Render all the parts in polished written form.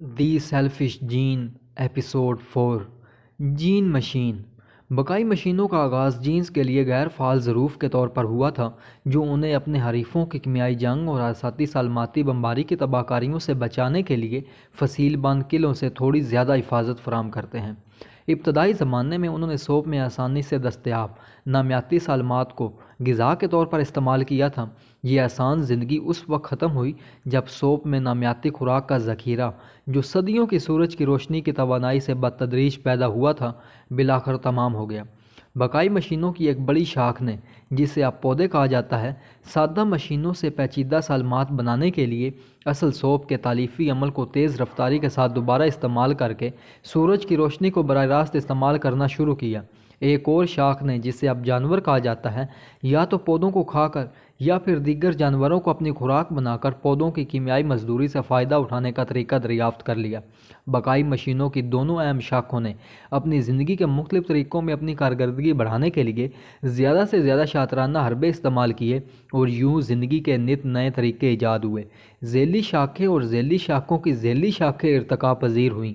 دی selfish gene episode 4 gene machine بقائی مشینوں کا آغاز جینز کے لیے غیر فعال ظروف کے طور پر ہوا تھا جو انہیں اپنے حریفوں کی کیمیائی جنگ اور حساسی سالماتی بمباری کی تباہ کاریوں سے بچانے کے لیے فصیل بند قلعوں سے تھوڑی زیادہ حفاظت فراہم کرتے ہیں۔ ابتدائی زمانے میں انہوں نے سوپ میں آسانی سے دستیاب نامیاتی سالمات کو غذا کے طور پر استعمال کیا تھا۔ یہ آسان زندگی اس وقت ختم ہوئی جب سوپ میں نامیاتی خوراک کا ذخیرہ جو صدیوں کی سورج کی روشنی کی توانائی سے بتدریج پیدا ہوا تھا بالآخر تمام ہو گیا۔ بقائی مشینوں کی ایک بڑی شاخ نے، جسے اب پودے کہا جاتا ہے، سادہ مشینوں سے پیچیدہ سالمات بنانے کے لیے اصل سوپ کے تالیفی عمل کو تیز رفتاری کے ساتھ دوبارہ استعمال کر کے سورج کی روشنی کو براہ راست استعمال کرنا شروع کیا۔ ایک اور شاخ نے، جسے اب جانور کہا جاتا ہے، یا تو پودوں کو کھا کر یا پھر دیگر جانوروں کو اپنی خوراک بنا کر پودوں کی کیمیائی مزدوری سے فائدہ اٹھانے کا طریقہ دریافت کر لیا۔ بقائی مشینوں کی دونوں اہم شاخوں نے اپنی زندگی کے مختلف طریقوں میں اپنی کارکردگی بڑھانے کے لیے زیادہ سے زیادہ شاطرانہ حربے استعمال کیے اور یوں زندگی کے نت نئے طریقے ایجاد ہوئے۔ ذیلی شاخیں اور ذیلی شاخوں کی ذیلی شاخیں ارتقا پذیر ہوئیں۔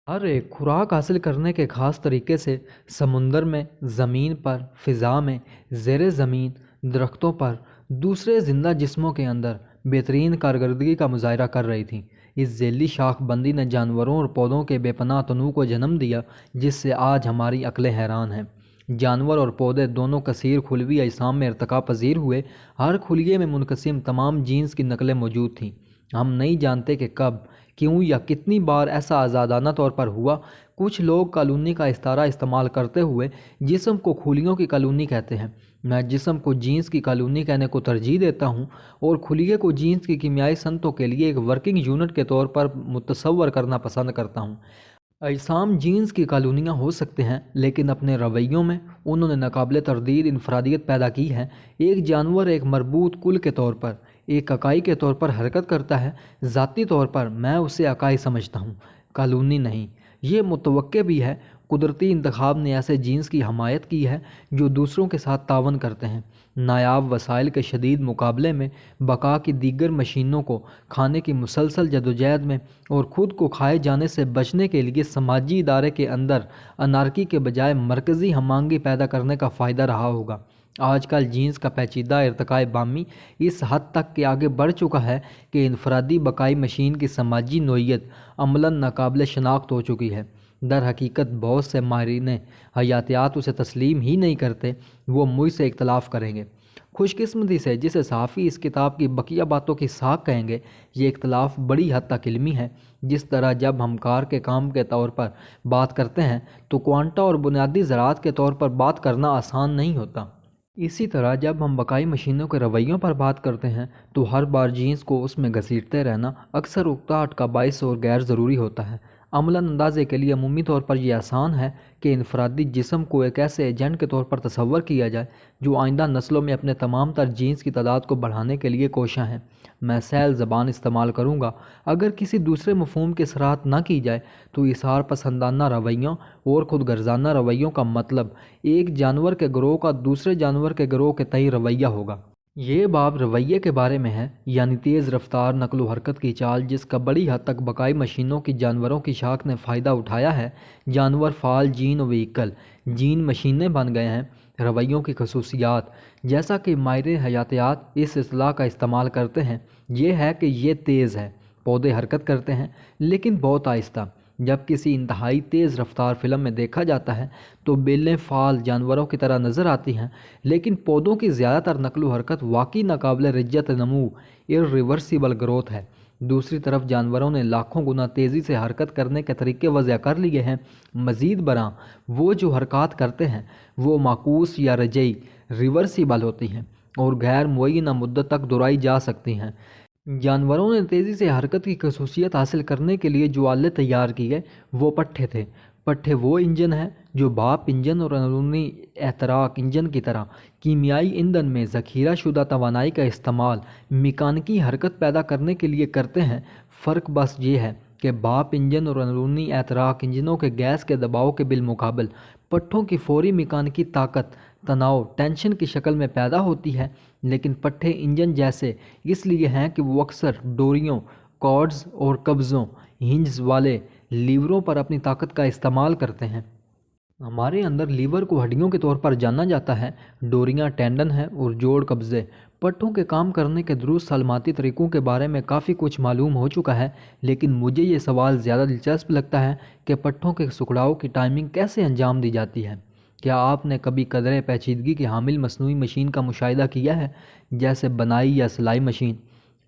ہر ایک خوراک حاصل کرنے کے خاص طریقے سے سمندر میں، زمین پر، فضا میں، زیر زمین، درختوں پر، دوسرے زندہ جسموں کے اندر بہترین کارکردگی کا مظاہرہ کر رہی تھیں۔ اس ذیلی شاخ بندی نے جانوروں اور پودوں کے بے پناہ تنوع کو جنم دیا جس سے آج ہماری عقلیں حیران ہیں۔ جانور اور پودے دونوں کثیر خلوی اجسام میں ارتقا پذیر ہوئے۔ ہر خلیے میں منقسم تمام جینز کی نقلیں موجود تھیں۔ ہم نہیں جانتے کہ کب، کیوں یا کتنی بار ایسا آزادانہ طور پر ہوا۔ کچھ لوگ کالونی کا استعارہ استعمال کرتے ہوئے جسم کو خلیوں کی کالونی کہتے ہیں۔ میں جسم کو جینز کی کالونی کہنے کو ترجیح دیتا ہوں اور خلیے کو جینز کی کیمیائی صنعتوں کے لیے ایک ورکنگ یونٹ کے طور پر متصور کرنا پسند کرتا ہوں۔ اجسام جینز کی کالونیاں ہو سکتے ہیں، لیکن اپنے رویوں میں انہوں نے ناقابل تردید انفرادیت پیدا کی ہے۔ ایک جانور ایک مربوط کل کے طور پر، ایک اکائی کے طور پر حرکت کرتا ہے۔ ذاتی طور پر میں اسے اکائی سمجھتا ہوں، کالونی نہیں۔ یہ متوقع بھی ہے۔ قدرتی انتخاب نے ایسے جینز کی حمایت کی ہے جو دوسروں کے ساتھ تعاون کرتے ہیں۔ نایاب وسائل کے شدید مقابلے میں بقا کی دیگر مشینوں کو کھانے کی مسلسل جدوجہد میں اور خود کو کھائے جانے سے بچنے کے لیے سماجی ادارے کے اندر انارکی کے بجائے مرکزی ہم آہنگی پیدا کرنے کا فائدہ رہا ہوگا۔ آج کل جینز کا پیچیدہ ارتقاء بامی اس حد تک کہ آگے بڑھ چکا ہے کہ انفرادی بقائی مشین کی سماجی نوعیت عملاً ناقابل شناخت ہو چکی ہے۔ در حقیقت بہت سے ماہرین حیاتیات اسے تسلیم ہی نہیں کرتے۔ وہ مجھ سے اختلاف کریں گے۔ خوش قسمتی سے جسے صحافی اس کتاب کی بقیہ باتوں کی ساکھ کہیں گے، یہ اختلاف بڑی حد تک علمی ہے۔ جس طرح جب ہم کار کے کام کے طور پر بات کرتے ہیں تو کوانٹا اور بنیادی ذرات کے طور پر بات کرنا آسان نہیں ہوتا۔ اسی طرح جب ہم بقائی مشینوں کے رویوں پر بات کرتے ہیں تو ہر بار جینز کو اس میں گھسیٹتے رہنا اکثر اکتاہٹ کا باعث اور غیر ضروری ہوتا ہے۔ عملاً اندازے کے لیے عمومی طور پر یہ آسان ہے کہ انفرادی جسم کو ایک ایسے ایجنٹ کے طور پر تصور کیا جائے جو آئندہ نسلوں میں اپنے تمام تر جینز کی تعداد کو بڑھانے کے لیے کوشاں ہے۔ میں سہل زبان استعمال کروں گا۔ اگر کسی دوسرے مفہوم کی صراحت نہ کی جائے تو اثار پسندانہ رویوں اور خود غرضانہ رویوں کا مطلب ایک جانور کے گروہ کا دوسرے جانور کے گروہ کے تئیں رویہ ہوگا۔ یہ باب رویے کے بارے میں ہے، یعنی تیز رفتار نقل و حرکت کی چال جس کا بڑی حد تک بقائی مشینوں کی جانوروں کی شاخ نے فائدہ اٹھایا ہے۔ جانور فعال جین و وہیکل، جین مشینیں بن گئے ہیں۔ رویوں کی خصوصیات، جیسا کہ ماہر حیاتیات اس اصطلاح کا استعمال کرتے ہیں، یہ ہے کہ یہ تیز ہے۔ پودے حرکت کرتے ہیں لیکن بہت آہستہ۔ جب کسی انتہائی تیز رفتار فلم میں دیکھا جاتا ہے تو بیلیں فعال جانوروں کی طرح نظر آتی ہیں، لیکن پودوں کی زیادہ تر نقل و حرکت واقعی ناقابل رجعت نمو irreversible گروتھ ہے۔ دوسری طرف جانوروں نے لاکھوں گنا تیزی سے حرکت کرنے کے طریقے وضع کر لیے ہیں۔ مزید برآں وہ جو حرکات کرتے ہیں وہ معکوس یا رجعی ریورسیبل ہوتی ہیں اور غیر معینہ مدت تک دہرائی جا سکتی ہیں۔ جانوروں نے تیزی سے حرکت کی خصوصیت حاصل کرنے کے لیے جو آلے تیار کیے وہ پٹھے تھے۔ پٹھے وہ انجن ہیں جو بھاپ انجن اور اندرونی احتراق انجن کی طرح کیمیائی ایندھن میں ذخیرہ شدہ توانائی کا استعمال میکانیکی حرکت پیدا کرنے کے لیے کرتے ہیں۔ فرق بس یہ ہے کہ بھاپ انجن اور اندرونی احتراق انجنوں کے گیس کے دباؤ کے بالمقابل پٹھوں کی فوری میکانیکی طاقت تناؤ ٹینشن کی شکل میں پیدا ہوتی ہے، لیکن پٹھے انجن جیسے اس لیے ہیں کہ وہ اکثر ڈوریوں، کارڈز اور قبضوں ہنجز والے لیوروں پر اپنی طاقت کا استعمال کرتے ہیں۔ ہمارے اندر لیور کو ہڈیوں کے طور پر جانا جاتا ہے، ڈوریاں ٹینڈن ہیں اور جوڑ قبضے۔ پٹھوں کے کام کرنے کے درست سلامتی طریقوں کے بارے میں کافی کچھ معلوم ہو چکا ہے، لیکن مجھے یہ سوال زیادہ دلچسپ لگتا ہے کہ پٹھوں کے سکڑاؤ کی ٹائمنگ کیسے انجام دی جاتی ہے۔ کیا آپ نے کبھی قدرے پیچیدگی کی حامل مصنوعی مشین کا مشاہدہ کیا ہے، جیسے بنائی یا سلائی مشین،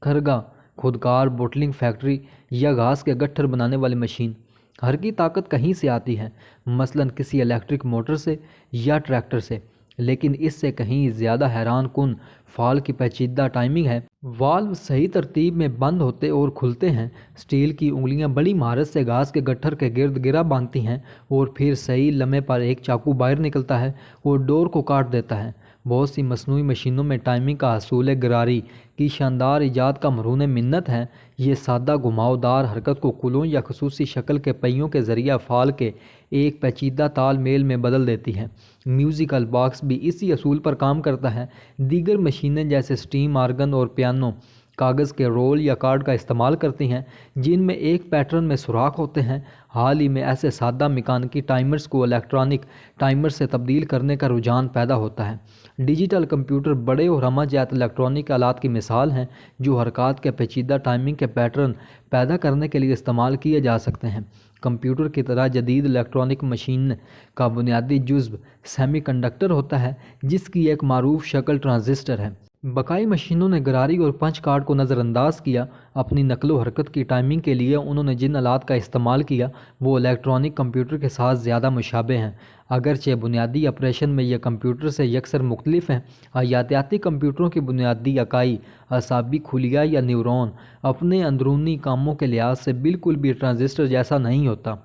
خرگا، خودکار بوٹلنگ فیکٹری یا گھاس کے گٹھر بنانے والی مشین؟ ہر کی طاقت کہیں سے آتی ہے، مثلاً کسی الیکٹرک موٹر سے یا ٹریکٹر سے، لیکن اس سے کہیں زیادہ حیران کن فعال کی پیچیدہ ٹائمنگ ہے۔ والو صحیح ترتیب میں بند ہوتے اور کھلتے ہیں، سٹیل کی انگلیاں بڑی مہارت سے گھاس کے گٹھر کے گرد گرہ باندھتی ہیں اور پھر صحیح لمحے پر ایک چاقو باہر نکلتا ہے اور ڈور کو کاٹ دیتا ہے۔ بہت سی مصنوعی مشینوں میں ٹائمنگ کا حصول گراری کی شاندار ایجاد کا مرہون منت ہے۔ یہ سادہ گھماؤدار حرکت کو کلوں یا خصوصی شکل کے پہیوں کے ذریعہ فعال کے ایک پیچیدہ تال میل میں بدل دیتی ہے۔ میوزیکل باکس بھی اسی اصول پر کام کرتا ہے۔ دیگر مشینیں جیسے سٹیم آرگن اور پیانو کاغذ کے رول یا کارڈ کا استعمال کرتی ہیں، جن میں ایک پیٹرن میں سوراخ ہوتے ہیں۔ حال ہی میں ایسے سادہ میکانیکی ٹائمرز کو الیکٹرانک ٹائمر سے تبدیل کرنے کا رجحان پیدا ہوتا ہے۔ ڈیجیٹل کمپیوٹر بڑے اور ہمہ جہت الیکٹرانک آلات کی مثال ہیں جو حرکات کے پیچیدہ ٹائمنگ کے پیٹرن پیدا کرنے کے لیے استعمال کیے جا سکتے ہیں۔ کمپیوٹر کی طرح جدید الیکٹرانک مشین کا بنیادی جزو سیمی کنڈکٹر ہوتا ہے، جس کی ایک معروف شکل ٹرانزسٹر ہے۔ بقائی مشینوں نے گراری اور پنچ کارڈ کو نظر انداز کیا۔ اپنی نقل و حرکت کی ٹائمنگ کے لیے انہوں نے جن آلات کا استعمال کیا وہ الیکٹرانک کمپیوٹر کے ساتھ زیادہ مشابہ ہیں، اگرچہ بنیادی آپریشن میں یہ کمپیوٹر سے یکسر مختلف ہیں۔ حیاتیاتی کمپیوٹروں کی بنیادی اکائی اعصابی خلیہ یا نیورون اپنے اندرونی کاموں کے لحاظ سے بالکل بھی ٹرانزسٹر جیسا نہیں ہوتا۔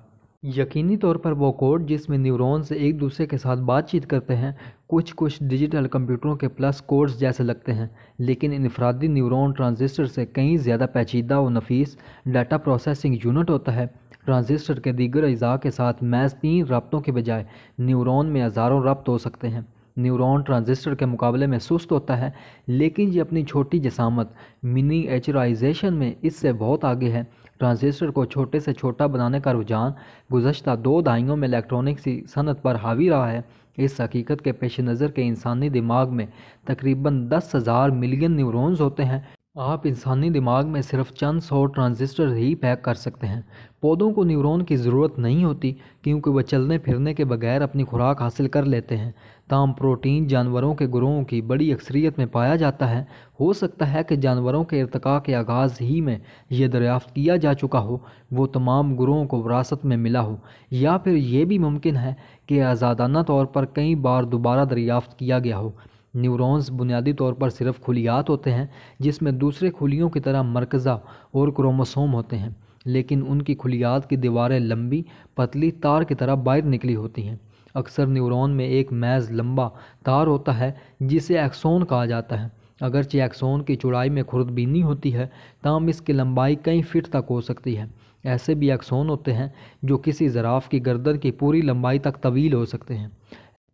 یقینی طور پر وہ کوڈ جس میں نیورونز ایک دوسرے کے ساتھ بات چیت کرتے ہیں کچھ ڈیجیٹل کمپیوٹروں کے پلس کوڈز جیسے لگتے ہیں، لیکن انفرادی نیورون ٹرانزسٹر سے کہیں زیادہ پیچیدہ و نفیس ڈیٹا پروسیسنگ یونٹ ہوتا ہے۔ ٹرانزسٹر کے دیگر اجزاء کے ساتھ محض 3 رابطوں کے بجائے نیورون میں ہزاروں رابط ہو سکتے ہیں۔ نیورون ٹرانزسٹر کے مقابلے میں سست ہوتا ہے، لیکن یہ اپنی چھوٹی جسامت منی ایچرائزیشن میں اس سے بہت آگے ہے۔ ٹرانزسٹر کو چھوٹے سے چھوٹا بنانے کا رجحان گزشتہ 2 دہائیوں میں الیکٹرونکس صنعت پر حاوی رہا ہے۔ اس حقیقت کے پیش نظر کہ انسانی دماغ میں تقریباً 10,000 ملین نیورونز ہوتے ہیں، آپ انسانی دماغ میں صرف چند سو ٹرانزسٹر ہی پیک کر سکتے ہیں۔ پودوں کو نیورون کی ضرورت نہیں ہوتی کیونکہ وہ چلنے پھرنے کے بغیر اپنی خوراک حاصل کر لیتے ہیں۔ تاہم پروٹین جانوروں کے گروہوں کی بڑی اکثریت میں پایا جاتا ہے۔ ہو سکتا ہے کہ جانوروں کے ارتقاء کے آغاز ہی میں یہ دریافت کیا جا چکا ہو، وہ تمام گروہوں کو وراثت میں ملا ہو، یا پھر یہ بھی ممکن ہے کہ آزادانہ طور پر کئی بار دوبارہ دریافت کیا گیا ہو۔ نیورونز بنیادی طور پر صرف خلیات ہوتے ہیں جس میں دوسرے خلیوں کی طرح مرکزہ اور کروموسوم ہوتے ہیں، لیکن ان کی خلیات کی دیواریں لمبی پتلی تار کی طرح باہر نکلی ہوتی ہیں۔ اکثر نیورون میں ایک محض لمبا تار ہوتا ہے جسے ایکسون کہا جاتا ہے۔ اگرچہ ایکسون کی چوڑائی میں خردبینی ہوتی ہے، تاہم اس کی لمبائی کئی فٹ تک ہو سکتی ہے۔ ایسے بھی ایکسون ہوتے ہیں جو کسی زراف کی گردن کی پوری لمبائی تک طویل ہو سکتے ہیں۔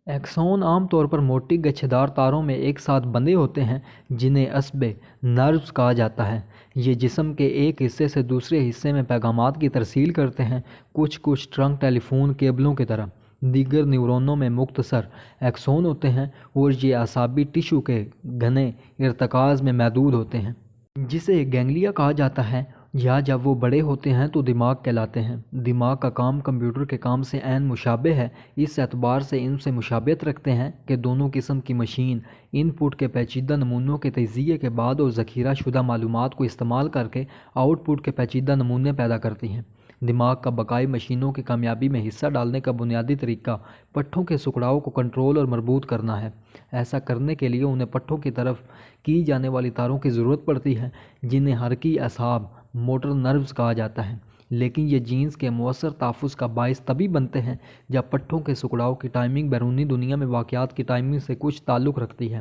ایکسون عام طور پر موٹی گچھے دار تاروں میں ایک ساتھ بندھے ہوتے ہیں جنہیں عصبے نروز کہا جاتا ہے۔ یہ جسم کے ایک حصے سے دوسرے حصے میں پیغامات کی ترسیل کرتے ہیں، کچھ ٹرنک ٹیلی فون کیبلوں کی طرح۔ دیگر نیورونوں میں مختصر ایکسون ہوتے ہیں اور یہ اعصابی ٹشو کے گھنے ارتکاز میں محدود ہوتے ہیں، جسے گینگلیا کہا جاتا ہے، یا جب وہ بڑے ہوتے ہیں تو دماغ کہلاتے ہیں۔ دماغ کا کام کمپیوٹر کے کام سے عین مشابہ ہے، اس اعتبار سے ان سے مشابہت رکھتے ہیں کہ دونوں قسم کی مشین ان پٹ کے پیچیدہ نمونوں کے تجزیے کے بعد اور ذخیرہ شدہ معلومات کو استعمال کر کے آؤٹ پٹ کے پیچیدہ نمونے پیدا کرتی ہیں۔ دماغ کا بقائی مشینوں کی کامیابی میں حصہ ڈالنے کا بنیادی طریقہ پٹھوں کے سکڑاؤ کو کنٹرول اور مربوط کرنا ہے۔ ایسا کرنے کے لیے انہیں پٹھوں کی طرف کی جانے والی تاروں کی ضرورت پڑتی ہے جنہیں حرکی اعصاب موٹر نروز کہا جاتا ہے، لیکن یہ جینز کے مؤثر تحفظ کا باعث تبھی بنتے ہیں جب پٹھوں کے سکڑاؤ کی ٹائمنگ بیرونی دنیا میں واقعات کی ٹائمنگ سے کچھ تعلق رکھتی ہے۔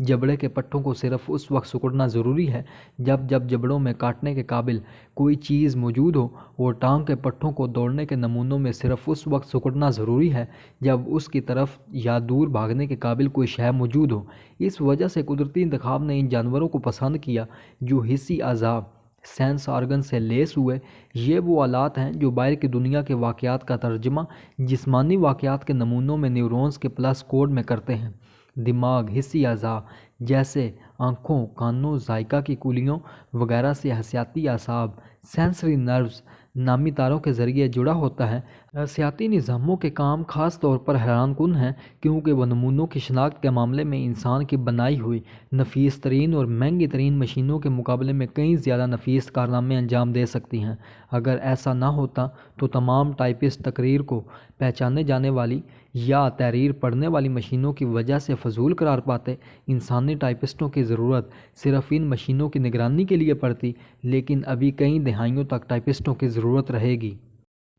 جبڑے کے پٹھوں کو صرف اس وقت سکڑنا ضروری ہے جب جبڑوں میں کاٹنے کے قابل کوئی چیز موجود ہو، اور ٹانگ کے پٹھوں کو دوڑنے کے نمونوں میں صرف اس وقت سکڑنا ضروری ہے جب اس کی طرف یا دور بھاگنے کے قابل کوئی شے موجود ہو۔ اس وجہ سے قدرتی انتخاب نے ان جانوروں کو پسند کیا جو حسی اعضاء سینس آرگن سے لیس ہوئے۔ یہ وہ آلات ہیں جو باہر کی دنیا کے واقعات کا ترجمہ جسمانی واقعات کے نمونوں میں نیورونز کے پلس کوڈ میں کرتے ہیں۔ دماغ حسی اعضاء جیسے آنکھوں، کانوں، ذائقہ کی کلیوں وغیرہ سے حسیاتی اعصاب سینسری نروز نامی تاروں کے ذریعے جڑا ہوتا ہے۔ حسیاتی نظاموں کے کام خاص طور پر حیران کن ہیں کیونکہ وہ نمونوں کی شناخت کے معاملے میں انسان کی بنائی ہوئی نفیس ترین اور مہنگی ترین مشینوں کے مقابلے میں کئی زیادہ نفیس کارنامے انجام دے سکتی ہیں۔ اگر ایسا نہ ہوتا تو تمام ٹائپسٹ تقریر کو پہچانے جانے والی یا تحریر پڑھنے والی مشینوں کی وجہ سے فضول قرار پاتے۔ انسانی ٹائپسٹوں کی ضرورت صرف ان مشینوں کی نگرانی کے لیے پڑتی، لیکن ابھی کئی دہائیوں تک ٹائپسٹوں کی ضرورت رہے گی۔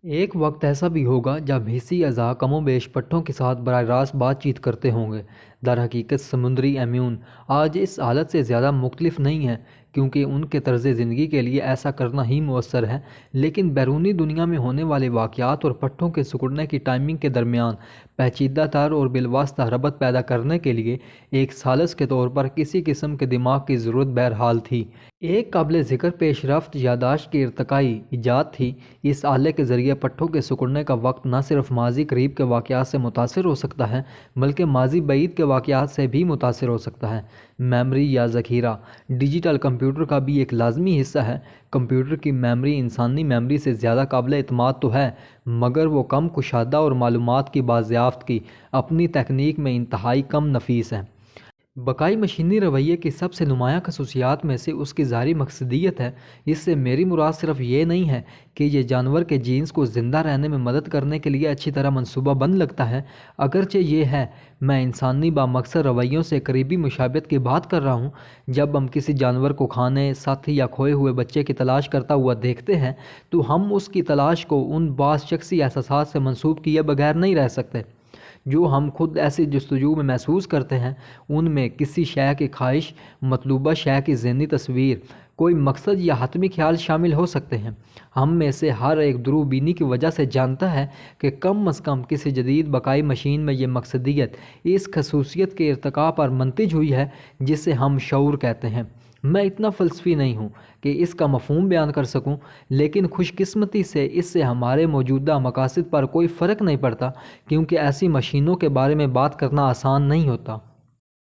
ایک وقت ایسا بھی ہوگا جب حسی اعضاء کم و بیش پٹھوں کے ساتھ براہ راست بات چیت کرتے ہوں گے۔ در حقیقت سمندری ایمون آج اس حالت سے زیادہ مختلف نہیں ہیں کیونکہ ان کے طرز زندگی کے لیے ایسا کرنا ہی مؤثر ہے، لیکن بیرونی دنیا میں ہونے والے واقعات اور پٹھوں کے سکڑنے کی ٹائمنگ کے درمیان پیچیدہ تر اور بالواسطہ ربط پیدا کرنے کے لیے ایک ثالث کے طور پر کسی قسم کے دماغ کی ضرورت بہرحال تھی۔ ایک قابل ذکر پیش رفت یادداشت کی ارتقائی ایجاد تھی۔ اس آلے کے ذریعے پٹھوں کے سکڑنے کا وقت نہ صرف ماضی قریب کے واقعات سے متاثر ہو سکتا ہے بلکہ ماضی بعید کے واقعات سے بھی متاثر ہو سکتا ہے۔ میموری یا ذخیرہ ڈیجیٹل کمپیوٹر کا بھی ایک لازمی حصہ ہے۔ کمپیوٹر کی میموری انسانی میموری سے زیادہ قابل اعتماد تو ہے، مگر وہ کم کشادہ اور معلومات کی بازیافت کی اپنی تکنیک میں انتہائی کم نفیس ہے۔ بقائی مشینی رویے کی سب سے نمایاں خصوصیات میں سے اس کی ظاہری مقصدیت ہے۔ اس سے میری مراد صرف یہ نہیں ہے کہ یہ جانور کے جینز کو زندہ رہنے میں مدد کرنے کے لیے اچھی طرح منصوبہ بند لگتا ہے، اگرچہ یہ ہے میں انسانی بامقصد رویوں سے قریبی مشابہت کی بات کر رہا ہوں۔ جب ہم کسی جانور کو کھانے، ساتھی یا کھوئے ہوئے بچے کی تلاش کرتا ہوا دیکھتے ہیں تو ہم اس کی تلاش کو ان بعض شخصی احساسات سے منسوب کیے بغیر نہیں رہ سکتے جو ہم خود ایسی جستجو میں محسوس کرتے ہیں۔ ان میں کسی شے کی خواہش، مطلوبہ شے کی ذہنی تصویر، کوئی مقصد یا حتمی خیال شامل ہو سکتے ہیں۔ ہم میں سے ہر ایک دورو بینی کی وجہ سے جانتا ہے کہ کم از کم کسی جدید بقائی مشین میں یہ مقصدیت اس خصوصیت کے ارتقاء پر منتج ہوئی ہے جسے ہم شعور کہتے ہیں۔ میں اتنا فلسفی نہیں ہوں کہ اس کا مفہوم بیان کر سکوں، لیکن خوش قسمتی سے اس سے ہمارے موجودہ مقاصد پر کوئی فرق نہیں پڑتا کیونکہ ایسی مشینوں کے بارے میں بات کرنا آسان نہیں ہوتا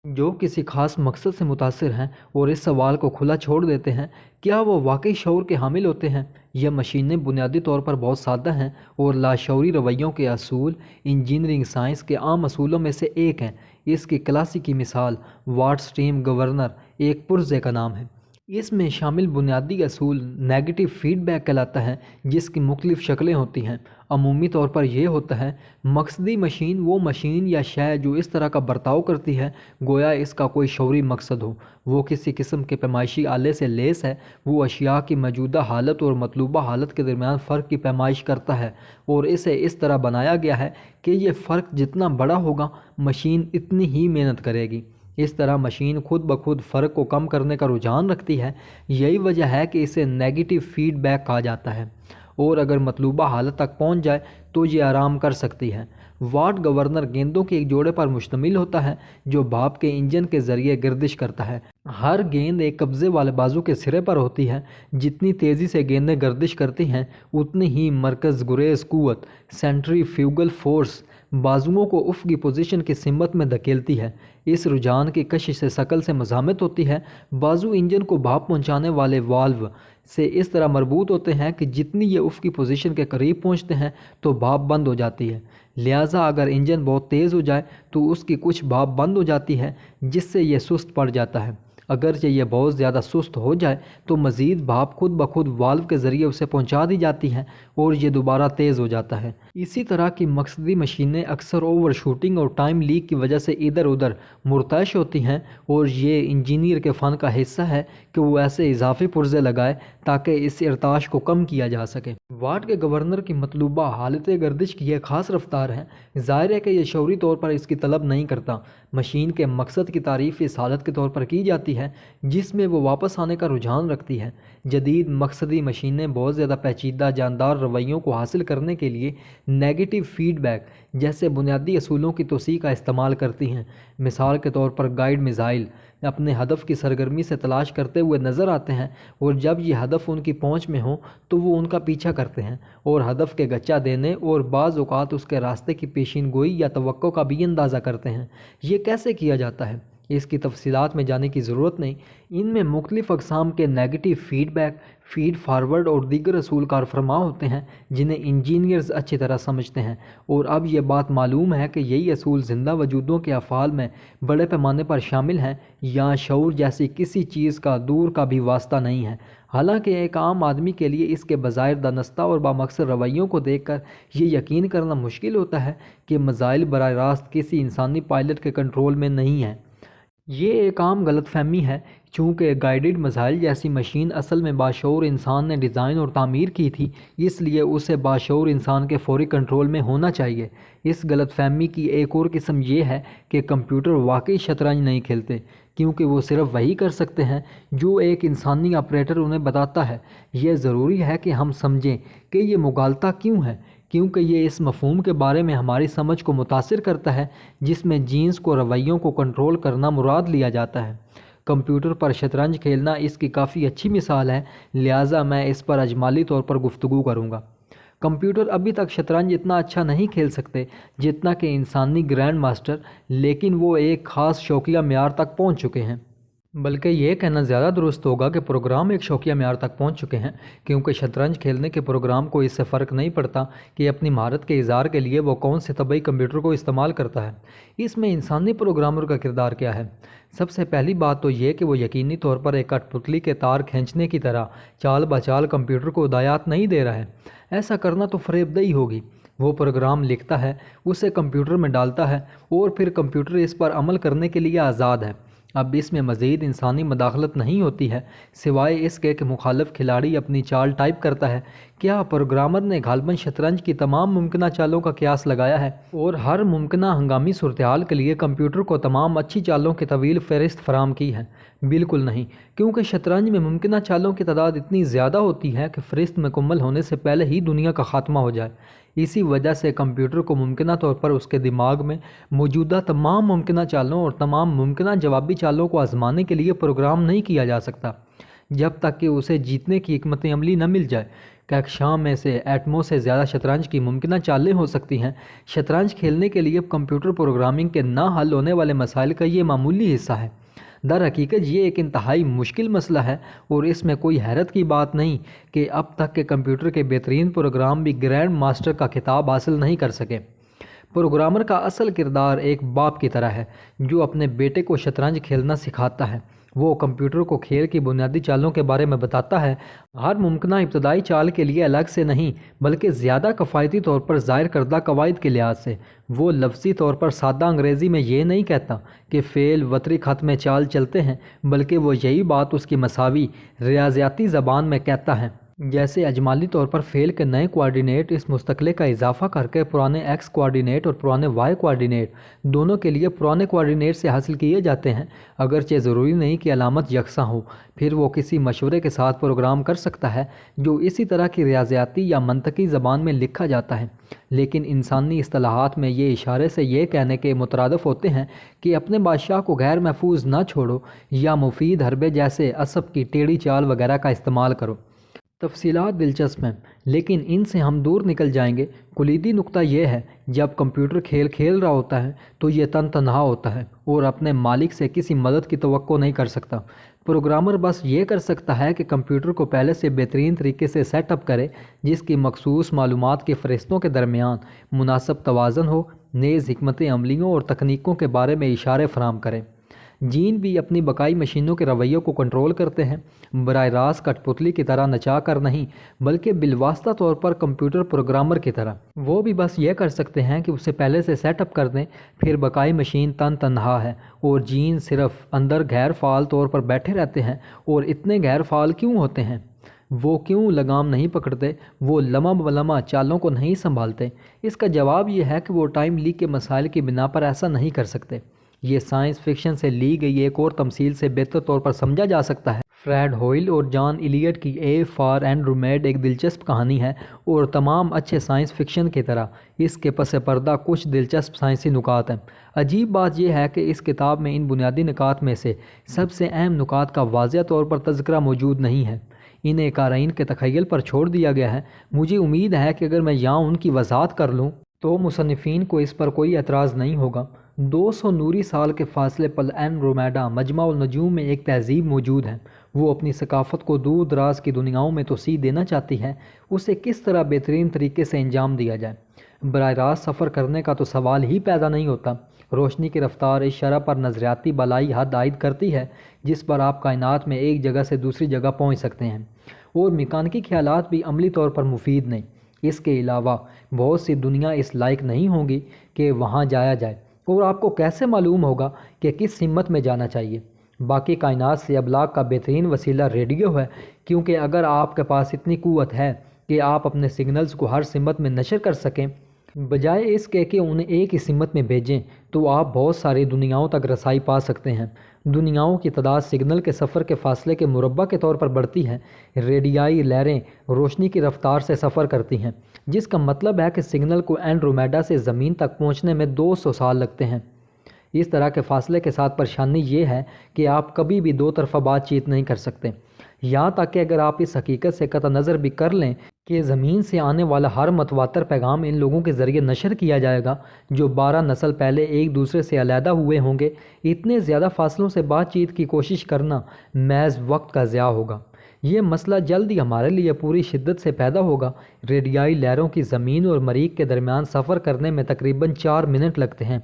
جو کسی خاص مقصد سے متاثر ہیں اور اس سوال کو کھلا چھوڑ دیتے ہیں، کیا وہ واقعی شعور کے حامل ہوتے ہیں؟ یہ مشینیں بنیادی طور پر بہت سادہ ہیں اور لاشعوری رویوں کے اصول انجینئرنگ سائنس کے عام اصولوں میں سے ایک ہیں۔ اس کی کلاسیکی مثال واٹ اسٹریم گورنر ایک پرزے کا نام ہے۔ اس میں شامل بنیادی اصول نیگیٹو فیڈ بیک کہلاتا ہے جس کی مختلف شکلیں ہوتی ہیں۔ عمومی طور پر یہ ہوتا ہے مقصدی مشین وہ مشین یا شے جو اس طرح کا برتاؤ کرتی ہے گویا اس کا کوئی شعوری مقصد ہو۔ وہ کسی قسم کے پیمائشی آلے سے لیس ہے۔ وہ اشیاء کی موجودہ حالت اور مطلوبہ حالت کے درمیان فرق کی پیمائش کرتا ہے اور اسے اس طرح بنایا گیا ہے کہ یہ فرق جتنا بڑا ہوگا مشین اتنی ہی محنت کرے گی۔ اس طرح مشین خود بخود فرق کو کم کرنے کا رجحان رکھتی ہے۔ یہی وجہ ہے کہ اسے نیگیٹو فیڈ بیک کہا جاتا ہے اور اگر مطلوبہ حالت تک پہنچ جائے تو یہ آرام کر سکتی ہے۔ واٹ گورنر گیندوں کے ایک جوڑے پر مشتمل ہوتا ہے جو بھاپ کے انجن کے ذریعے گردش کرتا ہے۔ ہر گیند ایک قبضے والے بازو کے سرے پر ہوتی ہے۔ جتنی تیزی سے گیندیں گردش کرتی ہیں اتنی ہی مرکز گریز قوت سینٹریفیوگل فورس بازوؤں کو افقی پوزیشن کی سمت میں دھکیلتی ہے۔ اس رجحان کی کشش سے ثقل سے مزاحمت ہوتی ہے۔ بازو انجن کو بھاپ پہنچانے والے والو سے اس طرح مربوط ہوتے ہیں کہ جتنی یہ افقی پوزیشن کے قریب پہنچتے ہیں تو بھاپ بند ہو جاتی ہے۔ لہٰذا اگر انجن بہت تیز ہو جائے تو اس کی کچھ بھاپ بند ہو جاتی ہے جس سے یہ سست پڑ جاتا ہے۔ اگرچہ یہ بہت زیادہ سست ہو جائے تو مزید بھاپ خود بخود والو کے ذریعے اسے پہنچا دی جاتی ہے اور یہ دوبارہ تیز ہو جاتا ہے۔ اسی طرح کی مقصدی مشینیں اکثر اوور شوٹنگ اور ٹائم لیک کی وجہ سے ادھر ادھر مرتعش ہوتی ہیں اور یہ انجینئر کے فن کا حصہ ہے کہ وہ ایسے اضافی پرزے لگائے تاکہ اس ارتعاش کو کم کیا جا سکے۔ واٹ کے گورنر کی مطلوبہ حالت گردش کی ایک خاص رفتار ہے۔ ظاہر ہے کہ یہ شعوری طور پر اس کی طلب نہیں کرتا۔ مشین کے مقصد کی تعریف اس حالت کے طور پر کی جاتی ہے ہے جس میں وہ واپس آنے کا رجحان رکھتی ہے۔ جدید مقصدی مشینیں بہت زیادہ پیچیدہ جاندار رویوں کو حاصل کرنے کے لیے نیگیٹو فیڈ بیک جیسے بنیادی اصولوں کی توسیع کا استعمال کرتی ہیں۔ مثال کے طور پر گائیڈ میزائل اپنے ہدف کی سرگرمی سے تلاش کرتے ہوئے نظر آتے ہیں، اور جب یہ ہدف ان کی پہنچ میں ہو تو وہ ان کا پیچھا کرتے ہیں اور ہدف کے گچا دینے اور بعض اوقات اس کے راستے کی پیشین گوئی یا توقع کا بھی اندازہ کرتے ہیں۔ یہ کیسے کیا جاتا ہے اس کی تفصیلات میں جانے کی ضرورت نہیں۔ ان میں مختلف اقسام کے negative feedback, feed forward اور دیگر اصول کار فرما ہوتے ہیں جنہیں انجینئرز اچھی طرح سمجھتے ہیں، اور اب یہ بات معلوم ہے کہ یہی اصول زندہ وجودوں کے افعال میں بڑے پیمانے پر شامل ہیں یا شعور جیسی کسی چیز کا دور کا بھی واسطہ نہیں ہے۔ حالانکہ ایک عام آدمی کے لیے اس کے بظاہر دانستہ اور بامقصد رویوں کو دیکھ کر یہ یقین کرنا مشکل ہوتا ہے کہ میزائل براہ راست کسی انسانی پائلٹ کے کنٹرول میں نہیں ہیں۔ یہ ایک عام غلط فہمی ہے، چونکہ گائیڈڈ میزائل جیسی مشین اصل میں باشعور انسان نے ڈیزائن اور تعمیر کی تھی، اس لیے اسے باشعور انسان کے فوری کنٹرول میں ہونا چاہیے۔ اس غلط فہمی کی ایک اور قسم یہ ہے کہ کمپیوٹر واقعی شطرنج نہیں کھیلتے، کیونکہ وہ صرف وہی کر سکتے ہیں جو ایک انسانی آپریٹر انہیں بتاتا ہے۔ یہ ضروری ہے کہ ہم سمجھیں کہ یہ مغالطہ کیوں ہے، کیونکہ یہ اس مفہوم کے بارے میں ہماری سمجھ کو متاثر کرتا ہے جس میں جینس کو رویوں کو کنٹرول کرنا مراد لیا جاتا ہے۔ کمپیوٹر پر شطرنج کھیلنا اس کی کافی اچھی مثال ہے، لہٰذا میں اس پر اجمالی طور پر گفتگو کروں گا۔ کمپیوٹر ابھی تک شطرنج اتنا اچھا نہیں کھیل سکتے جتنا کہ انسانی گرینڈ ماسٹر، لیکن وہ ایک خاص شوقیہ معیار تک پہنچ چکے ہیں۔ بلکہ یہ کہنا زیادہ درست ہوگا کہ پروگرام ایک شوقیہ معیار تک پہنچ چکے ہیں، کیونکہ شطرنج کھیلنے کے پروگرام کو اس سے فرق نہیں پڑتا کہ اپنی مہارت کے اظہار کے لیے وہ کون سے طبعی کمپیوٹر کو استعمال کرتا ہے۔ اس میں انسانی پروگرامر کا کردار کیا ہے؟ سب سے پہلی بات تو یہ کہ وہ یقینی طور پر ایک کٹھ پتلی کے تار کھینچنے کی طرح چال بچال کمپیوٹر کو ہدایات نہیں دے رہا ہے۔ ایسا کرنا تو فریب دہی ہوگی۔ وہ پروگرام لکھتا ہے، اسے کمپیوٹر میں ڈالتا ہے، اور پھر کمپیوٹر اس پر عمل کرنے کے لیے آزاد ہے۔ اب اس میں مزید انسانی مداخلت نہیں ہوتی ہے، سوائے اس کے کہ مخالف کھلاڑی اپنی چال ٹائپ کرتا ہے۔ کیا پروگرامر نے غالباً شطرنج کی تمام ممکنہ چالوں کا قیاس لگایا ہے اور ہر ممکنہ ہنگامی صورتحال کے لیے کمپیوٹر کو تمام اچھی چالوں کی طویل فہرست فراہم کی ہے؟ بالکل نہیں، کیونکہ شطرنج میں ممکنہ چالوں کی تعداد اتنی زیادہ ہوتی ہے کہ فہرست مکمل ہونے سے پہلے ہی دنیا کا خاتمہ ہو جائے۔ اسی وجہ سے کمپیوٹر کو ممکنہ طور پر اس کے دماغ میں موجودہ تمام ممکنہ چالوں اور تمام ممکنہ جوابی چالوں کو آزمانے کے لیے پروگرام نہیں کیا جا سکتا، جب تک کہ اسے جیتنے کی حکمت عملی نہ مل جائے۔ کہکشاں میں سے ایٹموں سے زیادہ شطرنج کی ممکنہ چالیں ہو سکتی ہیں۔ شطرنج کھیلنے کے لیے کمپیوٹر پروگرامنگ کے نہ حل ہونے والے مسائل کا یہ معمولی حصہ ہے۔ در حقیقت یہ ایک انتہائی مشکل مسئلہ ہے، اور اس میں کوئی حیرت کی بات نہیں کہ اب تک کے کمپیوٹر کے بہترین پروگرام بھی گرینڈ ماسٹر کا خطاب حاصل نہیں کر سکے۔ پروگرامر کا اصل کردار ایک باپ کی طرح ہے جو اپنے بیٹے کو شطرنج کھیلنا سکھاتا ہے۔ وہ کمپیوٹر کو کھیل کی بنیادی چالوں کے بارے میں بتاتا ہے، ہر ممکنہ ابتدائی چال کے لیے الگ سے نہیں، بلکہ زیادہ کفایتی طور پر ظاہر کردہ قواعد کے لحاظ سے۔ وہ لفظی طور پر سادہ انگریزی میں یہ نہیں کہتا کہ فعل وتری خط میں چال چلتے ہیں، بلکہ وہ یہی بات اس کی مساوی ریاضیاتی زبان میں کہتا ہے۔ جیسے اجمالی طور پر فعل کے نئے کوآرڈینیٹ اس مستقلے کا اضافہ کر کے پرانے ایکس کوآرڈینیٹ اور پرانے وائی کوآرڈینیٹ دونوں کے لیے پرانے کوآرڈینیٹ سے حاصل کیے جاتے ہیں، اگرچہ ضروری نہیں کہ علامت یکساں ہو۔ پھر وہ کسی مشورے کے ساتھ پروگرام کر سکتا ہے جو اسی طرح کی ریاضیاتی یا منطقی زبان میں لکھا جاتا ہے، لیکن انسانی اصطلاحات میں یہ اشارے سے یہ کہنے کے مترادف ہوتے ہیں کہ اپنے بادشاہ کو غیر محفوظ نہ چھوڑو، یا مفید حربے جیسے اسب کی ٹیڑھی چال وغیرہ کا استعمال کرو۔ تفصیلات دلچسپ ہیں، لیکن ان سے ہم دور نکل جائیں گے۔ کلیدی نقطہ یہ ہے، جب کمپیوٹر کھیل رہا ہوتا ہے تو یہ تنہا ہوتا ہے اور اپنے مالک سے کسی مدد کی توقع نہیں کر سکتا۔ پروگرامر بس یہ کر سکتا ہے کہ کمپیوٹر کو پہلے سے بہترین طریقے سے سیٹ اپ کرے جس کی مخصوص معلومات کی فہرستوں کے درمیان مناسب توازن ہو، نیز حکمت عملیوں اور تکنیکوں کے بارے میں اشارے فراہم کرے۔ جین بھی اپنی بقائی مشینوں کے رویوں کو کنٹرول کرتے ہیں، براہ راست کٹھ پتلی کی طرح نچا کر نہیں، بلکہ بالواسطہ طور پر کمپیوٹر پروگرامر کی طرح۔ وہ بھی بس یہ کر سکتے ہیں کہ اسے پہلے سے سیٹ اپ کر دیں، پھر بقائی مشین تنہا ہے، اور جین صرف اندر غیر فعال طور پر بیٹھے رہتے ہیں۔ اور اتنے غیر فعال کیوں ہوتے ہیں؟ وہ کیوں لگام نہیں پکڑتے؟ وہ لمحہ بلمحہ چالوں کو نہیں سنبھالتے؟ اس کا جواب یہ ہے کہ وہ ٹائم لیک کے مسائل کی بنا پر ایسا نہیں کر سکتے۔ یہ سائنس فکشن سے لی گئی ایک اور تمثیل سے بہتر طور پر سمجھا جا سکتا ہے۔ فریڈ ہوئل اور جان ایلیٹ کی اے فار اینڈرومیڈ ایک دلچسپ کہانی ہے، اور تمام اچھے سائنس فکشن کی طرح اس کے پس پردہ کچھ دلچسپ سائنسی نکات ہیں۔ عجیب بات یہ ہے کہ اس کتاب میں ان بنیادی نکات میں سے سب سے اہم نکات کا واضح طور پر تذکرہ موجود نہیں ہے، انہیں قارئین کے تخیل پر چھوڑ دیا گیا ہے۔ مجھے امید ہے کہ اگر میں یہاں ان کی وضاحت کر لوں تو مصنفین کو اس پر کوئی اعتراض نہیں ہوگا۔ 200 نوری سال کے فاصلے پر اینڈرومیڈا مجمع النجوم میں ایک تہذیب موجود ہے۔ وہ اپنی ثقافت کو دور دراز کی دنیاؤں میں توسیع دینا چاہتی ہے، اسے کس طرح بہترین طریقے سے انجام دیا جائے۔ براہ راست سفر کرنے کا تو سوال ہی پیدا نہیں ہوتا۔ روشنی کی رفتار اس شرح پر نظریاتی بالائی حد عائد کرتی ہے جس پر آپ کائنات میں ایک جگہ سے دوسری جگہ پہنچ سکتے ہیں، اور میکانیکی خیالات بھی عملی طور پر مفید نہیں۔ اس کے علاوہ بہت سی دنیا اس لائق نہیں ہوں گی کہ وہاں جایا جائے، اور آپ کو کیسے معلوم ہوگا کہ کس سمت میں جانا چاہیے؟ باقی کائنات سے ابلاغ کا بہترین وسیلہ ریڈیو ہے، کیونکہ اگر آپ کے پاس اتنی قوت ہے کہ آپ اپنے سگنلز کو ہر سمت میں نشر کر سکیں، بجائے اس کے کہ انہیں ایک ہی سمت میں بھیجیں، تو آپ بہت ساری دنیاؤں تک رسائی پا سکتے ہیں۔ دنیاؤں کی تعداد سگنل کے سفر کے فاصلے کے مربع کے طور پر بڑھتی ہے۔ ریڈیائی لہریں روشنی کی رفتار سے سفر کرتی ہیں، جس کا مطلب ہے کہ سگنل کو اینڈرومیڈا سے زمین تک پہنچنے میں 200 سال لگتے ہیں۔ اس طرح کے فاصلے کے ساتھ پریشانی یہ ہے کہ آپ کبھی بھی دو طرفہ بات چیت نہیں کر سکتے، یہاں تک کہ اگر آپ اس حقیقت سے قطع نظر بھی کر لیں کہ زمین سے آنے والا ہر متواتر پیغام ان لوگوں کے ذریعے نشر کیا جائے گا جو 12 نسل پہلے ایک دوسرے سے علیحدہ ہوئے ہوں گے، اتنے زیادہ فاصلوں سے بات چیت کی کوشش کرنا محض وقت کا ضیاع ہوگا۔ یہ مسئلہ جلد ہی ہمارے لیے پوری شدت سے پیدا ہوگا۔ ریڈیائی لہروں کی زمین اور مریخ کے درمیان سفر کرنے میں تقریباً 4 منٹ لگتے ہیں۔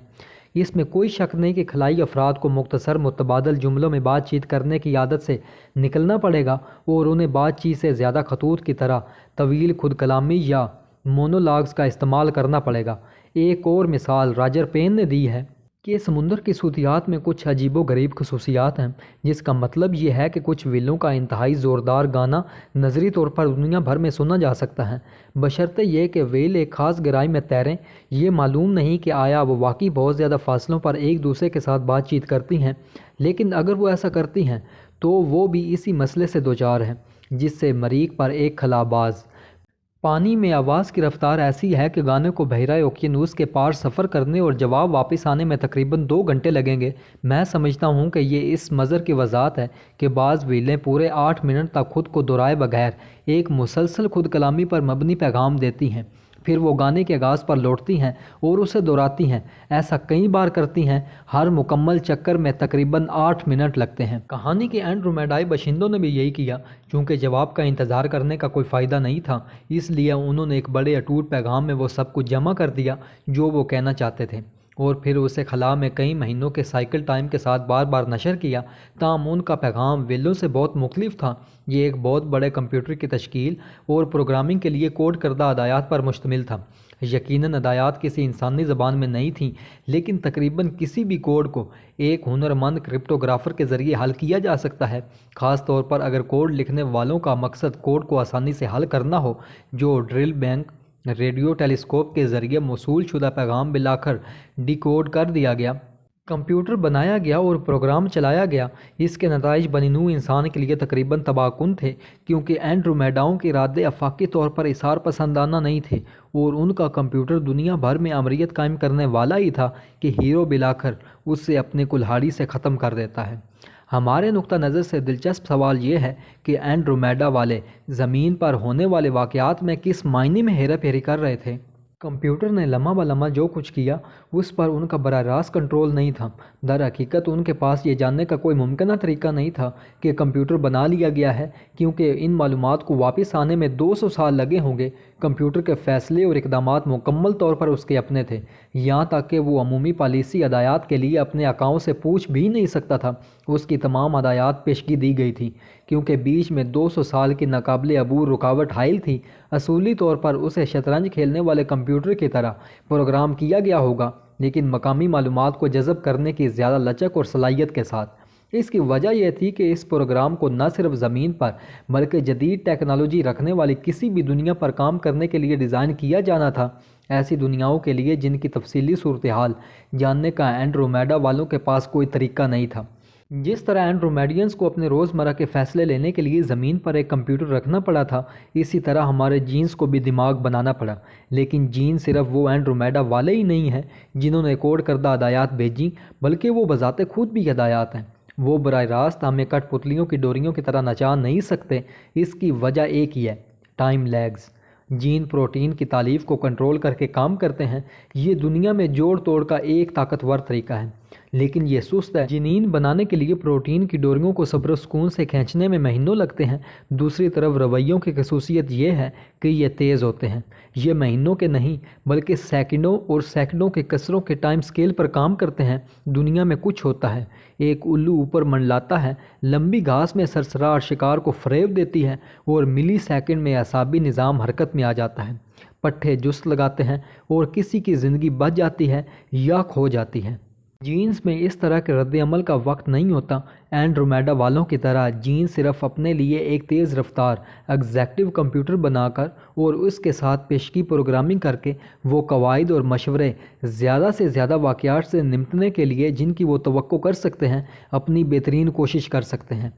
اس میں کوئی شک نہیں کہ خلائی افراد کو مختصر متبادل جملوں میں بات چیت کرنے کی عادت سے نکلنا پڑے گا، اور انہیں بات چیت سے زیادہ خطوط کی طرح طویل خود کلامی یا مونولاگز کا استعمال کرنا پڑے گا۔ ایک اور مثال راجر پین نے دی ہے کہ سمندر کی صوتیات میں کچھ عجیب و غریب خصوصیات ہیں، جس کا مطلب یہ ہے کہ کچھ ویلوں کا انتہائی زوردار گانا نظری طور پر دنیا بھر میں سنا جا سکتا ہے، بشرطے یہ کہ ویل ایک خاص گہرائی میں تیریں۔ یہ معلوم نہیں کہ آیا وہ واقعی بہت زیادہ فاصلوں پر ایک دوسرے کے ساتھ بات چیت کرتی ہیں، لیکن اگر وہ ایسا کرتی ہیں تو وہ بھی اسی مسئلے سے دوچار ہیں جس سے مریخ پر ایک خلا باز۔ پانی میں آواز کی رفتار ایسی ہے کہ گانے کو بحیرہ اوقیانوس کے پار سفر کرنے اور جواب واپس آنے میں تقریباً 2 گھنٹے لگیں گے۔ میں سمجھتا ہوں کہ یہ اس مظہر کی وضاحت ہے کہ بعض ویلیں پورے 8 منٹ تک خود کو دہرائے بغیر ایک مسلسل خود کلامی پر مبنی پیغام دیتی ہیں، پھر وہ گانے کے آغاز پر لوٹتی ہیں اور اسے دہراتی ہیں۔ ایسا کئی بار کرتی ہیں، ہر مکمل چکر میں تقریباً 8 منٹ لگتے ہیں۔ کہانی کے اینڈرومیڈائی باشندوں نے بھی یہی کیا۔ چونکہ جواب کا انتظار کرنے کا کوئی فائدہ نہیں تھا، اس لیے انہوں نے ایک بڑے اٹوٹ پیغام میں وہ سب کچھ جمع کر دیا جو وہ کہنا چاہتے تھے، اور پھر اسے خلا میں کئی مہینوں کے سائیکل ٹائم کے ساتھ بار بار نشر کیا۔ تاہم ان کا پیغام ویلوں سے بہت مختلف تھا۔ یہ ایک بہت بڑے کمپیوٹر کی تشکیل اور پروگرامنگ کے لیے کوڈ کردہ ہدایات پر مشتمل تھا۔ یقیناً ہدایات کسی انسانی زبان میں نہیں تھیں، لیکن تقریباً کسی بھی کوڈ کو ایک ہنرمند کرپٹوگرافر کے ذریعے حل کیا جا سکتا ہے، خاص طور پر اگر کوڈ لکھنے والوں کا مقصد کوڈ کو آسانی سے حل کرنا ہو۔ جو ڈرل بینک ریڈیو ٹیلیسکوپ کے ذریعے موصول شدہ پیغام بالآخر ڈیکوڈ کر دیا گیا، کمپیوٹر بنایا گیا اور پروگرام چلایا گیا۔ اس کے نتائج بنی نوع انسان کے لیے تقریباً تباہ کن تھے، کیونکہ اینڈرومیڈاؤں کے ارادے آفاقی طور پر اثار پسندانہ نہیں تھے، اور ان کا کمپیوٹر دنیا بھر میں امریت قائم کرنے والا ہی تھا کہ ہیرو بالآخر اس سے اپنے کلہاڑی سے ختم کر دیتا ہے۔ ہمارے نقطہ نظر سے دلچسپ سوال یہ ہے کہ اینڈرومیڈا والے زمین پر ہونے والے واقعات میں کس معنی میں ہیرا پھیری کر رہے تھے؟ کمپیوٹر نے لمحہ بلمحہ جو کچھ کیا اس پر ان کا براہ راست کنٹرول نہیں تھا۔ در حقیقت ان کے پاس یہ جاننے کا کوئی ممکنہ طریقہ نہیں تھا کہ کمپیوٹر بنا لیا گیا ہے، کیونکہ ان معلومات کو واپس آنے میں 200 سال لگے ہوں گے۔ کمپیوٹر کے فیصلے اور اقدامات مکمل طور پر اس کے اپنے تھے، یہاں تک کہ وہ عمومی پالیسی ہدایات کے لیے اپنے آقاؤں سے پوچھ بھی نہیں سکتا تھا۔ اس کی تمام ہدایات پیشگی دی گئی تھی، کیونکہ بیچ میں 200 سال کی ناقابل عبور رکاوٹ حائل تھی۔ اصولی طور پر اسے شطرنج کھیلنے والے کمپیوٹر کی طرح پروگرام کیا گیا ہوگا، لیکن مقامی معلومات کو جذب کرنے کی زیادہ لچک اور صلاحیت کے ساتھ۔ اس کی وجہ یہ تھی کہ اس پروگرام کو نہ صرف زمین پر بلکہ جدید ٹیکنالوجی رکھنے والی کسی بھی دنیا پر کام کرنے کے لیے ڈیزائن کیا جانا تھا، ایسی دنیاؤں کے لیے جن کی تفصیلی صورتحال جاننے کا اینڈرومیڈا والوں کے پاس کوئی طریقہ نہیں تھا۔ جس طرح اینڈرومیڈینز کو اپنے روزمرہ کے فیصلے لینے کے لیے زمین پر ایک کمپیوٹر رکھنا پڑا تھا، اسی طرح ہمارے جینز کو بھی دماغ بنانا پڑا۔ لیکن جین صرف وہ اینڈرومیڈا والے ہی نہیں ہیں جنہوں نے کوڈ کردہ ہدایات بھیجیں، بلکہ وہ بذات خود بھی ہدایات ہیں۔ وہ براہ راست ہمیں کٹ پتلیوں کی ڈوریوں کی طرح نچا نہیں سکتے۔ اس کی وجہ ایک ہی ہے، ٹائم لیگز۔ جین پروٹین کی تالیف کو کنٹرول کر کے کام کرتے ہیں۔ یہ دنیا میں جوڑ توڑ کا ایک طاقتور طریقہ ہے، لیکن یہ سست ہے۔ جنین بنانے کے لیے پروٹین کی ڈوریوں کو صبر و سکون سے کھینچنے میں مہینوں لگتے ہیں۔ دوسری طرف رویوں کی خصوصیت یہ ہے کہ یہ تیز ہوتے ہیں۔ یہ مہینوں کے نہیں بلکہ سیکنڈوں اور سیکنڈوں کے کسروں کے ٹائم سکیل پر کام کرتے ہیں۔ دنیا میں کچھ ہوتا ہے، ایک الو اوپر منڈلاتا ہے، لمبی گھاس میں سرسرار شکار کو فریب دیتی ہے اور ملی سیکنڈ میں اعصابی نظام حرکت میں آ جاتا ہے۔ پٹھے جست لگاتے ہیں اور کسی کی زندگی بچ جاتی ہے یا کھو جاتی ہے۔ جینز میں اس طرح کے رد عمل کا وقت نہیں ہوتا۔ اینڈرومیڈا والوں کی طرح جین صرف اپنے لیے ایک تیز رفتار ایگزیکٹو کمپیوٹر بنا کر اور اس کے ساتھ پیشگی پروگرامنگ کر کے وہ قواعد اور مشورے زیادہ سے زیادہ واقعات سے نمٹنے کے لیے جن کی وہ توقع کر سکتے ہیں اپنی بہترین کوشش کر سکتے ہیں۔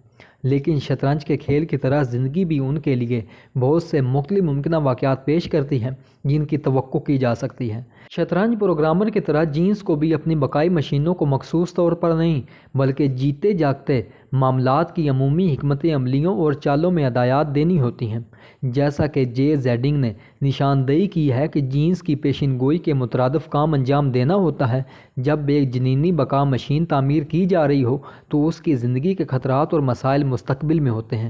لیکن شطرنج کے کھیل کی طرح زندگی بھی ان کے لیے بہت سے مختلف ممکنہ واقعات پیش کرتی ہے جن کی توقع کی جا سکتی ہے۔ شطرنج پروگرامر کی طرح جینز کو بھی اپنی بقائی مشینوں کو مخصوص طور پر نہیں بلکہ جیتے جاگتے معاملات کی عمومی حکمت عملیوں اور چالوں میں ہدایات دینی ہوتی ہیں۔ جیسا کہ جے زیڈنگ نے نشاندہی کی ہے کہ جینز کی پیشین گوئی کے مترادف کام انجام دینا ہوتا ہے۔ جب ایک جنینی بقا مشین تعمیر کی جا رہی ہو تو اس کی زندگی کے خطرات اور مسائل مستقبل میں ہوتے ہیں۔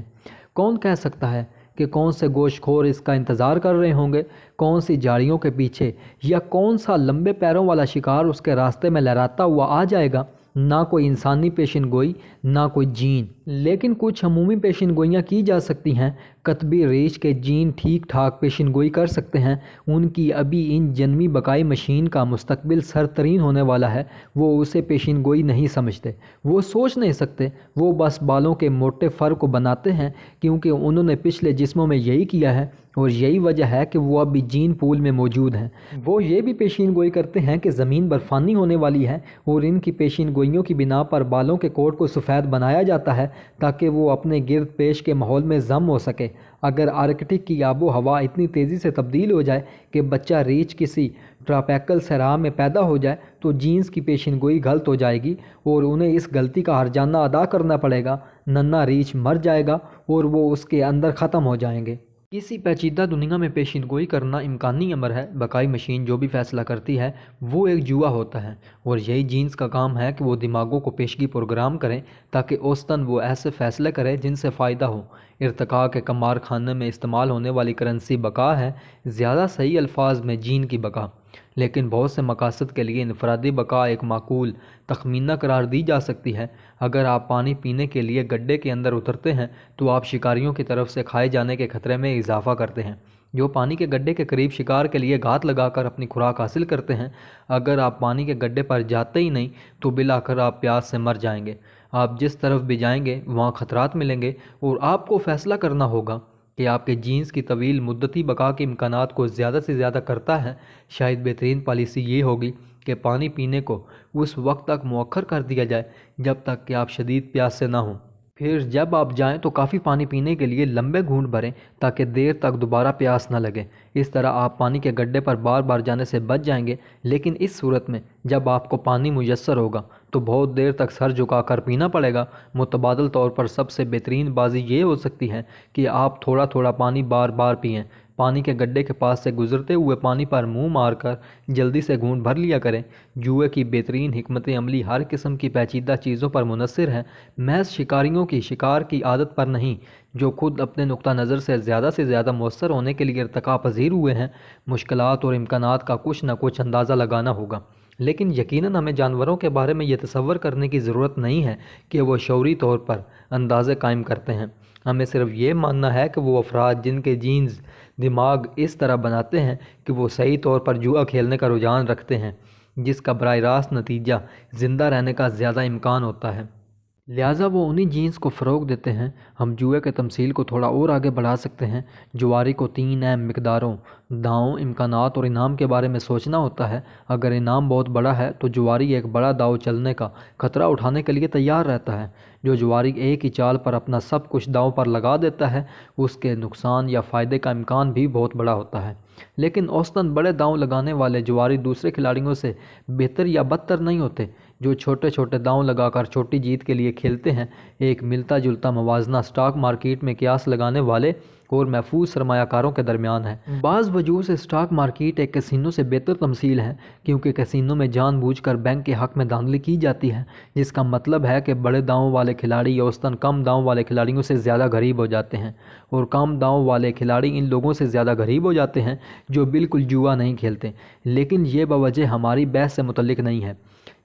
کون کہہ سکتا ہے کہ کون سے گوشت خور اس کا انتظار کر رہے ہوں گے، کون سی جھاڑیوں کے پیچھے، یا کون سا لمبے پیروں والا شکار اس کے راستے میں لہراتا ہوا آ جائے گا۔ نہ کوئی انسانی پیشین گوئی، نہ کوئی جین، لیکن کچھ عمومی پیشین گوئیاں کی جا سکتی ہیں۔ قطبی ریچھ کے جین ٹھیک ٹھاک پیشین گوئی کر سکتے ہیں۔ ان کی ابھی ان جنمی بقائی مشین کا مستقبل سر ترین ہونے والا ہے، وہ اسے پیشین گوئی نہیں سمجھتے، وہ سوچ نہیں سکتے، وہ بس بالوں کے موٹے فر کو بناتے ہیں کیونکہ انہوں نے پچھلے جسموں میں یہی کیا ہے اور یہی وجہ ہے کہ وہ ابھی جین پول میں موجود ہیں۔ وہ یہ بھی پیشین گوئی کرتے ہیں کہ زمین برفانی ہونے والی ہے اور ان کی پیشین گوئیوں کی بنا پر بالوں کے کوٹ کو سفید بنایا جاتا ہے تاکہ وہ اپنے گرد پیش کے ماحول میں ضم ہو سکے۔ اگر آرکٹک کی آب و ہوا اتنی تیزی سے تبدیل ہو جائے کہ بچہ ریچھ کسی ٹراپیکل صحرا میں پیدا ہو جائے تو جینز کی پیشین گوئی غلط ہو جائے گی اور انہیں اس غلطی کا ہرجانہ ادا کرنا پڑے گا۔ ننھا ریچھ مر جائے گا اور وہ اس کے اندر ختم ہو جائیں گے۔ کسی پیچیدہ دنیا میں پیشین گوئی کرنا امکانی امر ہے۔ بقائی مشین جو بھی فیصلہ کرتی ہے وہ ایک جوا ہوتا ہے اور یہی جینز کا کام ہے کہ وہ دماغوں کو پیشگی پروگرام کریں تاکہ اوسطاً وہ ایسے فیصلے کرے جن سے فائدہ ہو۔ ارتقاء کے قمار خانے میں استعمال ہونے والی کرنسی بقا ہے، زیادہ صحیح الفاظ میں جین کی بقا، لیکن بہت سے مقاصد کے لیے انفرادی بقا ایک معقول تخمینہ قرار دی جا سکتی ہے۔ اگر آپ پانی پینے کے لیے گڈھے کے اندر اترتے ہیں تو آپ شکاریوں کی طرف سے کھائے جانے کے خطرے میں اضافہ کرتے ہیں جو پانی کے گڈھے کے قریب شکار کے لیے گھات لگا کر اپنی خوراک حاصل کرتے ہیں۔ اگر آپ پانی کے گڈھے پر جاتے ہی نہیں تو بالآخر آپ پیاس سے مر جائیں گے۔ آپ جس طرف بھی جائیں گے وہاں خطرات ملیں گے اور آپ کو فیصلہ کرنا ہوگا کہ آپ کے جینز کی طویل مدتی بقا کے امکانات کو زیادہ سے زیادہ کرتا ہے۔ شاید بہترین پالیسی یہ ہوگی کہ پانی پینے کو اس وقت تک مؤخر کر دیا جائے جب تک کہ آپ شدید پیاس سے نہ ہوں۔ پھر جب آپ جائیں تو کافی پانی پینے کے لیے لمبے گھونٹ بھریں تاکہ دیر تک دوبارہ پیاس نہ لگے۔ اس طرح آپ پانی کے گڈھے پر بار بار جانے سے بچ جائیں گے، لیکن اس صورت میں جب آپ کو پانی میسر ہوگا تو بہت دیر تک سر جھکا کر پینا پڑے گا۔ متبادل طور پر سب سے بہترین بازی یہ ہو سکتی ہے کہ آپ تھوڑا تھوڑا پانی بار بار پئیں۔ پانی کے گڈھے کے پاس سے گزرتے ہوئے پانی پر منہ مار کر جلدی سے گھونٹ بھر لیا کریں۔ جوئے کی بہترین حکمت عملی ہر قسم کی پیچیدہ چیزوں پر منحصر ہے، محض شکاریوں کی شکار کی عادت پر نہیں جو خود اپنے نقطہ نظر سے زیادہ مؤثر ہونے کے لیے ارتقاء پذیر ہوئے ہیں۔ مشکلات اور امکانات کا کچھ نہ کچھ اندازہ لگانا ہوگا، لیکن یقیناً ہمیں جانوروں کے بارے میں یہ تصور کرنے کی ضرورت نہیں ہے کہ وہ شعوری طور پر اندازے قائم کرتے ہیں۔ ہمیں صرف یہ ماننا ہے کہ وہ افراد جن کے جینز دماغ اس طرح بناتے ہیں کہ وہ صحیح طور پر جوا کھیلنے کا رجحان رکھتے ہیں، جس کا براہ راست نتیجہ زندہ رہنے کا زیادہ امکان ہوتا ہے۔ لہٰذا وہ انہی جینز کو فروغ دیتے ہیں۔ ہم جوئے کے تمثیل کو تھوڑا اور آگے بڑھا سکتے ہیں۔ جواری کو 3 اہم مقداروں، داؤں، امکانات اور انعام کے بارے میں سوچنا ہوتا ہے۔ اگر انعام بہت بڑا ہے تو جواری ایک بڑا داؤ چلنے کا خطرہ اٹھانے کے لیے تیار رہتا ہے۔ جو جواری ایک ہی چال پر اپنا سب کچھ داؤں پر لگا دیتا ہے، اس کے نقصان یا فائدے کا امکان بھی بہت بڑا ہوتا ہے۔ لیکن اوسطاً بڑے داؤں لگانے والے جواری دوسرے کھلاڑیوں سے بہتر یا بدتر نہیں ہوتے۔ جو چھوٹے چھوٹے داؤں لگا کر چھوٹی جیت کے لیے کھیلتے ہیں، ایک ملتا جلتا موازنہ اسٹاک مارکیٹ میں قیاس لگانے والے اور محفوظ سرمایہ کاروں کے درمیان ہے۔ بعض وجوہ سے اسٹاک مارکیٹ ایک کیسینو سے بہتر تمثیل ہے، کیونکہ کیسینو میں جان بوجھ کر بینک کے حق میں دھاندلی کی جاتی ہے، جس کا مطلب ہے کہ بڑے داؤں والے کھلاڑی اوسطاً کم داؤں والے کھلاڑیوں سے زیادہ غریب ہو جاتے ہیں، اور کم داؤں والے کھلاڑی ان لوگوں سے زیادہ غریب ہو جاتے ہیں جو بالکل جوا نہیں کھیلتے۔ لیکن یہ بوجہ ہماری بحث سے متعلق نہیں ہے۔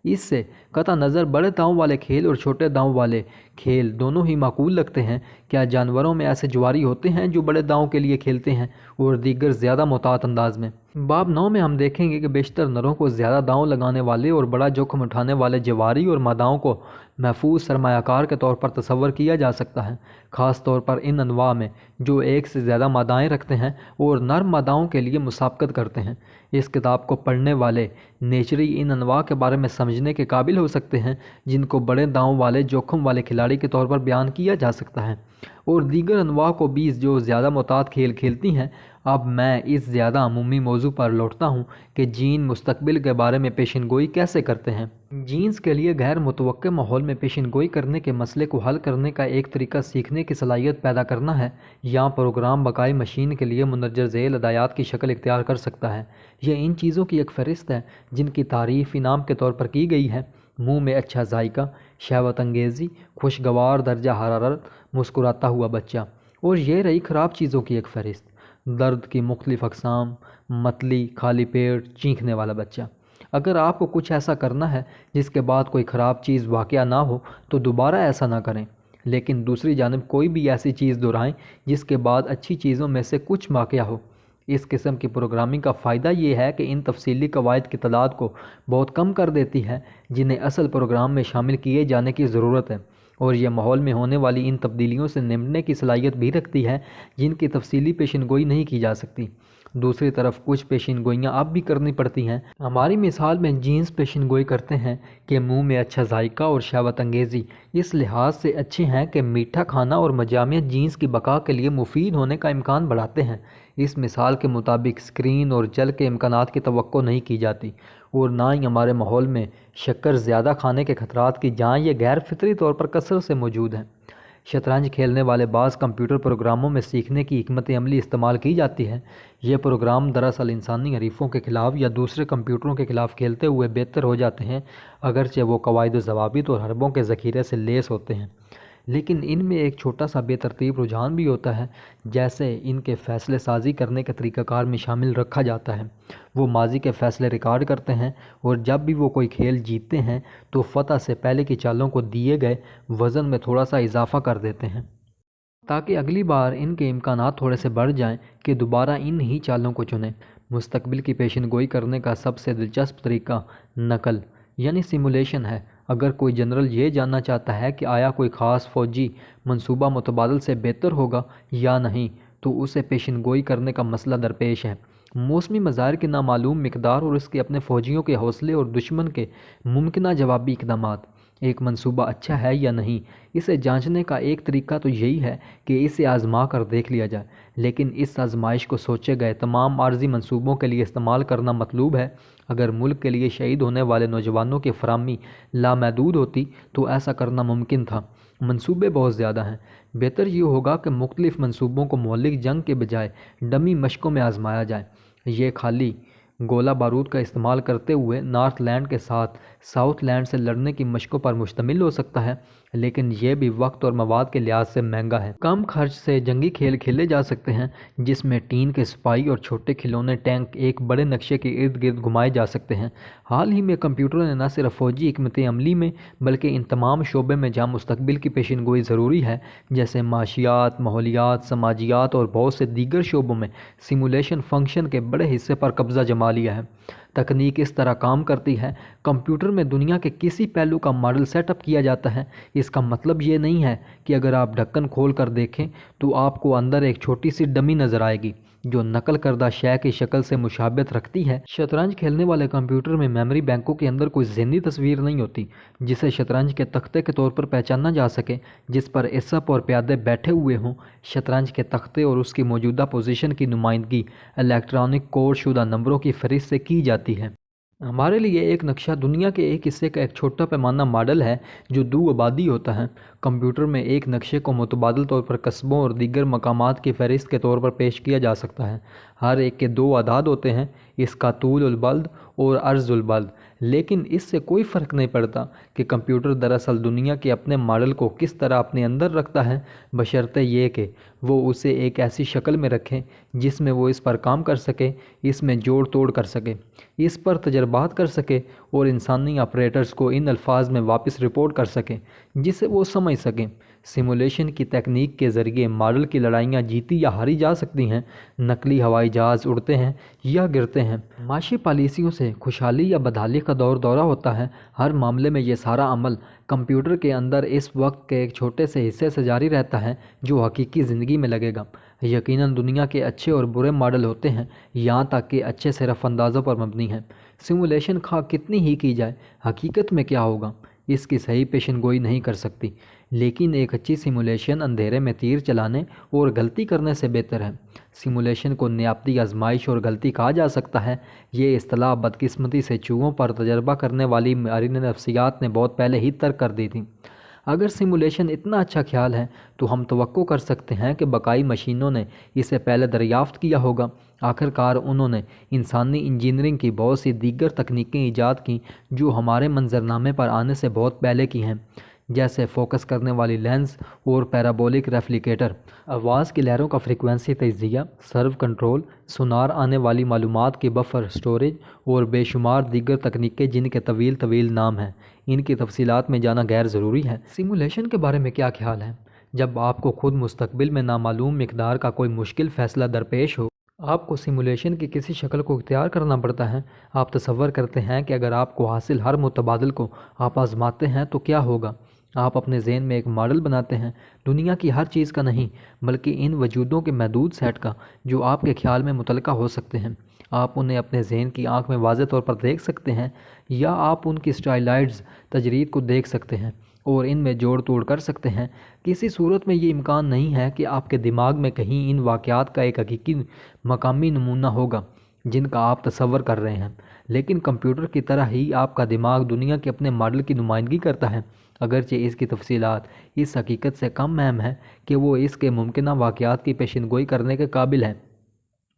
اس سے قطع نظر بڑے داؤں والے کھیل اور چھوٹے داؤں والے کھیل دونوں ہی معقول لگتے ہیں۔ کیا جانوروں میں ایسے جواری ہوتے ہیں جو بڑے داؤں کے لیے کھیلتے ہیں اور دیگر زیادہ محتاط انداز میں؟ باب 9 میں ہم دیکھیں گے کہ بیشتر نروں کو زیادہ داؤں لگانے والے اور بڑا جوخم اٹھانے والے جواری اور ماداؤں کو محفوظ سرمایہ کار کے طور پر تصور کیا جا سکتا ہے، خاص طور پر ان انواع میں جو ایک سے زیادہ مادائیں رکھتے ہیں اور نر ماداؤں کے لیے مسابقت کرتے ہیں۔ اس کتاب کو پڑھنے والے نیچری ان انواع کے بارے میں سمجھنے کے قابل ہو سکتے ہیں جن کو بڑے داؤں والے جوخم والے کھلاڑی کے طور پر بیان کیا جا سکتا ہے، اور دیگر انواع کو بھی جو زیادہ محتاط کھیل کھیلتی ہیں۔ اب میں اس زیادہ عمومی موضوع پر لوٹتا ہوں کہ جین مستقبل کے بارے میں پیشن گوئی کیسے کرتے ہیں۔ جینز کے لیے غیر متوقع ماحول میں پیشن گوئی کرنے کے مسئلے کو حل کرنے کا ایک طریقہ سیکھنے کی صلاحیت پیدا کرنا ہے۔ یہاں پروگرام بقائی مشین کے لیے مندرجہ ذیل ہدایات کی شکل اختیار کر سکتا ہے۔ یہ ان چیزوں کی ایک فہرست ہے جن کی تعریف انعام کے طور پر کی گئی ہے: منہ میں اچھا ذائقہ، شہوت انگیزی، خوشگوار درجہ حرارت، مسکراتا ہوا بچہ۔ اور یہ رہی خراب چیزوں کی ایک فہرست: درد کی مختلف اقسام، متلی، خالی پیٹ، چینکنے والا بچہ۔ اگر آپ کو کچھ ایسا کرنا ہے جس کے بعد کوئی خراب چیز واقعہ نہ ہو تو دوبارہ ایسا نہ کریں، لیکن دوسری جانب کوئی بھی ایسی چیز دہرائیں جس کے بعد اچھی چیزوں میں سے کچھ واقعہ ہو۔ اس قسم کی پروگرامنگ کا فائدہ یہ ہے کہ ان تفصیلی قواعد کی تعداد کو بہت کم کر دیتی ہے جنہیں اصل پروگرام میں شامل کیے جانے کی ضرورت ہے، اور یہ ماحول میں ہونے والی ان تبدیلیوں سے نمٹنے کی صلاحیت بھی رکھتی ہے جن کی تفصیلی پیشن گوئی نہیں کی جا سکتی۔ دوسری طرف کچھ پیشن گوئیاں اب بھی کرنی پڑتی ہیں۔ ہماری مثال میں جینز پیشن گوئی کرتے ہیں کہ منہ میں اچھا ذائقہ اور شہوت انگیزی اس لحاظ سے اچھے ہیں کہ میٹھا کھانا اور مجامعت جینز کی بقا کے لیے مفید ہونے کا امکان بڑھاتے ہیں۔ اس مثال کے مطابق اسکرین اور جل کے امکانات کی توقع نہیں کی جاتی، اور نہ ہی ہمارے ماحول میں شکر زیادہ کھانے کے خطرات کی جہاں یہ غیر فطری طور پر کثرت سے موجود ہیں۔ شطرنج کھیلنے والے بعض کمپیوٹر پروگراموں میں سیکھنے کی حکمت عملی استعمال کی جاتی ہے۔ یہ پروگرام دراصل انسانی حریفوں کے خلاف یا دوسرے کمپیوٹروں کے خلاف کھیلتے ہوئے بہتر ہو جاتے ہیں، اگرچہ وہ قواعد و ضوابط اور حربوں کے ذخیرے سے لیس ہوتے ہیں۔ لیکن ان میں ایک چھوٹا سا بے ترتیب رجحان بھی ہوتا ہے، جیسے ان کے فیصلے سازی کرنے کے طریقہ کار میں شامل رکھا جاتا ہے۔ وہ ماضی کے فیصلے ریکارڈ کرتے ہیں، اور جب بھی وہ کوئی کھیل جیتتے ہیں تو فتح سے پہلے کی چالوں کو دیے گئے وزن میں تھوڑا سا اضافہ کر دیتے ہیں، تاکہ اگلی بار ان کے امکانات تھوڑے سے بڑھ جائیں کہ دوبارہ ان ہی چالوں کو چنیں۔ مستقبل کی پیشن گوئی کرنے کا سب سے دلچسپ طریقہ نقل یعنی سیمولیشن ہے۔ اگر کوئی جنرل یہ جاننا چاہتا ہے کہ آیا کوئی خاص فوجی منصوبہ متبادل سے بہتر ہوگا یا نہیں، تو اسے پیشن گوئی کرنے کا مسئلہ درپیش ہے۔ موسمی مظاہر کی نامعلوم مقدار اور اس کے اپنے فوجیوں کے حوصلے اور دشمن کے ممکنہ جوابی اقدامات۔ ایک منصوبہ اچھا ہے یا نہیں، اسے جانچنے کا ایک طریقہ تو یہی ہے کہ اسے آزما کر دیکھ لیا جائے، لیکن اس آزمائش کو سوچے گئے تمام عارضی منصوبوں کے لیے استعمال کرنا مطلوب ہے۔ اگر ملک کے لیے شہید ہونے والے نوجوانوں کی فراہمی لامحدود ہوتی تو ایسا کرنا ممکن تھا۔ منصوبے بہت زیادہ ہیں۔ بہتر یہ ہوگا کہ مختلف منصوبوں کو مہلک جنگ کے بجائے ڈمی مشقوں میں آزمایا جائے۔ یہ خالی گولہ بارود کا استعمال کرتے ہوئے نارتھ لینڈ کے ساتھ ساؤتھ لینڈ سے لڑنے کی مشقوں پر مشتمل ہو سکتا ہے، لیکن یہ بھی وقت اور مواد کے لحاظ سے مہنگا ہے۔ کم خرچ سے جنگی کھیل کھیلے جا سکتے ہیں جس میں ٹین کے سپاہی اور چھوٹے کھلونے ٹینک ایک بڑے نقشے کے ارد گرد گھمائے جا سکتے ہیں۔ حال ہی میں کمپیوٹروں نے نہ صرف فوجی حکمت عملی میں بلکہ ان تمام شعبے میں جہاں مستقبل کی پیشن گوئی ضروری ہے، جیسے معاشیات، ماحولیات، سماجیات اور بہت سے دیگر شعبوں میں سیمولیشن فنکشن کے بڑے حصے پر قبضہ جما لیا ہے۔ تکنیک اس طرح کام کرتی ہے، کمپیوٹر میں دنیا کے کسی پہلو کا ماڈل سیٹ اپ کیا جاتا ہے۔ اس کا مطلب یہ نہیں ہے کہ اگر آپ ڈھکن کھول کر دیکھیں تو آپ کو اندر ایک چھوٹی سی ڈمی نظر آئے گی جو نقل کردہ شے کی شکل سے مشابہت رکھتی ہے۔ شطرنج کھیلنے والے کمپیوٹر میں میموری بینکوں کے اندر کوئی ذہنی تصویر نہیں ہوتی جسے شطرنج کے تختے کے طور پر پہچانا جا سکے، جس پر اسپ اور پیادے بیٹھے ہوئے ہوں۔ شطرنج کے تختے اور اس کی موجودہ پوزیشن کی نمائندگی الیکٹرانک کوڈ شدہ نمبروں کی فہرست سے کی جاتی ہے۔ ہمارے لیے ایک نقشہ دنیا کے ایک حصے کا ایک چھوٹا پیمانہ ماڈل ہے جو دو آبادی ہوتا ہے۔ کمپیوٹر میں ایک نقشے کو متبادل طور پر قصبوں اور دیگر مقامات کی فہرست کے طور پر پیش کیا جا سکتا ہے۔ ہر ایک کے دو اعداد ہوتے ہیں، اس کا طول البلد اور عرض البلد، لیکن اس سے کوئی فرق نہیں پڑتا کہ کمپیوٹر دراصل دنیا کے اپنے ماڈل کو کس طرح اپنے اندر رکھتا ہے، بشرطے یہ کہ وہ اسے ایک ایسی شکل میں رکھے جس میں وہ اس پر کام کر سکے، اس میں جوڑ توڑ کر سکے، اس پر تجربات کر سکے اور انسانی آپریٹرز کو ان الفاظ میں واپس رپورٹ کر سکے جسے وہ سمجھ سکیں۔ سیمولیشن کی تکنیک کے ذریعے ماڈل کی لڑائیاں جیتی یا ہاری جا سکتی ہیں۔ نقلی ہوائی جہاز اڑتے ہیں یا گرتے ہیں، معاشی پالیسیوں سے خوشحالی یا بدحالی کا دورہ ہوتا ہے، ہر معاملے میں یہ سارا عمل کمپیوٹر کے اندر اس وقت کے ایک چھوٹے سے حصے سے جاری رہتا ہے جو حقیقی زندگی میں لگے گا۔ یقیناً دنیا کے اچھے اور برے ماڈل ہوتے ہیں، یہاں تک کہ اچھے صرف اندازوں پر مبنی ہیں۔ سیمولیشن خواہ کتنی ہی کی جائے، حقیقت میں کیا ہوگا اس کی صحیح پیشن گوئی نہیں کر سکتی، لیکن ایک اچھی سیمولیشن اندھیرے میں تیر چلانے اور غلطی کرنے سے بہتر ہے۔ سیمولیشن کو نیابتی آزمائش اور غلطی کہا جا سکتا ہے۔ یہ اصطلاح بدقسمتی سے چوہوں پر تجربہ کرنے والی ماہرین نفسیات نے بہت پہلے ہی ترک کر دی تھی۔ اگر سیمولیشن اتنا اچھا خیال ہے تو ہم توقع کر سکتے ہیں کہ بقائی مشینوں نے اسے پہلے دریافت کیا ہوگا۔ آخرکار انہوں نے انسانی انجینئرنگ کی بہت سی دیگر تکنیکیں ایجاد کیں جو ہمارے منظرنامے پر آنے سے بہت پہلے کی ہیں، جیسے فوکس کرنے والی لینس اور پیرابولک ریفلیکیٹر، آواز کی لہروں کا فریکوینسی تجزیہ، سرو کنٹرول، سونار آنے والی معلومات کی بفر سٹوریج اور بے شمار دیگر تکنیکیں جن کے طویل نام ہیں۔ ان کی تفصیلات میں جانا غیر ضروری ہے۔ سیمولیشن کے بارے میں کیا خیال ہے؟ جب آپ کو خود مستقبل میں نامعلوم مقدار کا کوئی مشکل فیصلہ درپیش ہو، آپ کو سیمولیشن کی کسی شکل کو اختیار کرنا پڑتا ہے۔ آپ تصور کرتے ہیں کہ اگر آپ کو حاصل ہر متبادل کو آپ آزماتے ہیں تو کیا ہوگا۔ آپ اپنے ذہن میں ایک ماڈل بناتے ہیں، دنیا کی ہر چیز کا نہیں بلکہ ان وجودوں کے محدود سیٹ کا جو آپ کے خیال میں متعلقہ ہو سکتے ہیں۔ آپ انہیں اپنے ذہن کی آنکھ میں واضح طور پر دیکھ سکتے ہیں یا آپ ان کی اسٹائلائزڈ تجرید کو دیکھ سکتے ہیں اور ان میں جوڑ توڑ کر سکتے ہیں۔ کسی صورت میں یہ امکان نہیں ہے کہ آپ کے دماغ میں کہیں ان واقعات کا ایک حقیقی مقامی نمونہ ہوگا جن کا آپ تصور کر رہے ہیں، لیکن کمپیوٹر کی طرح ہی آپ کا دماغ دنیا کے اپنے ماڈل کی نمائندگی کرتا ہے، اگرچہ اس کی تفصیلات اس حقیقت سے کم اہم ہیں کہ وہ اس کے ممکنہ واقعات کی پیشن گوئی کرنے کے قابل ہے۔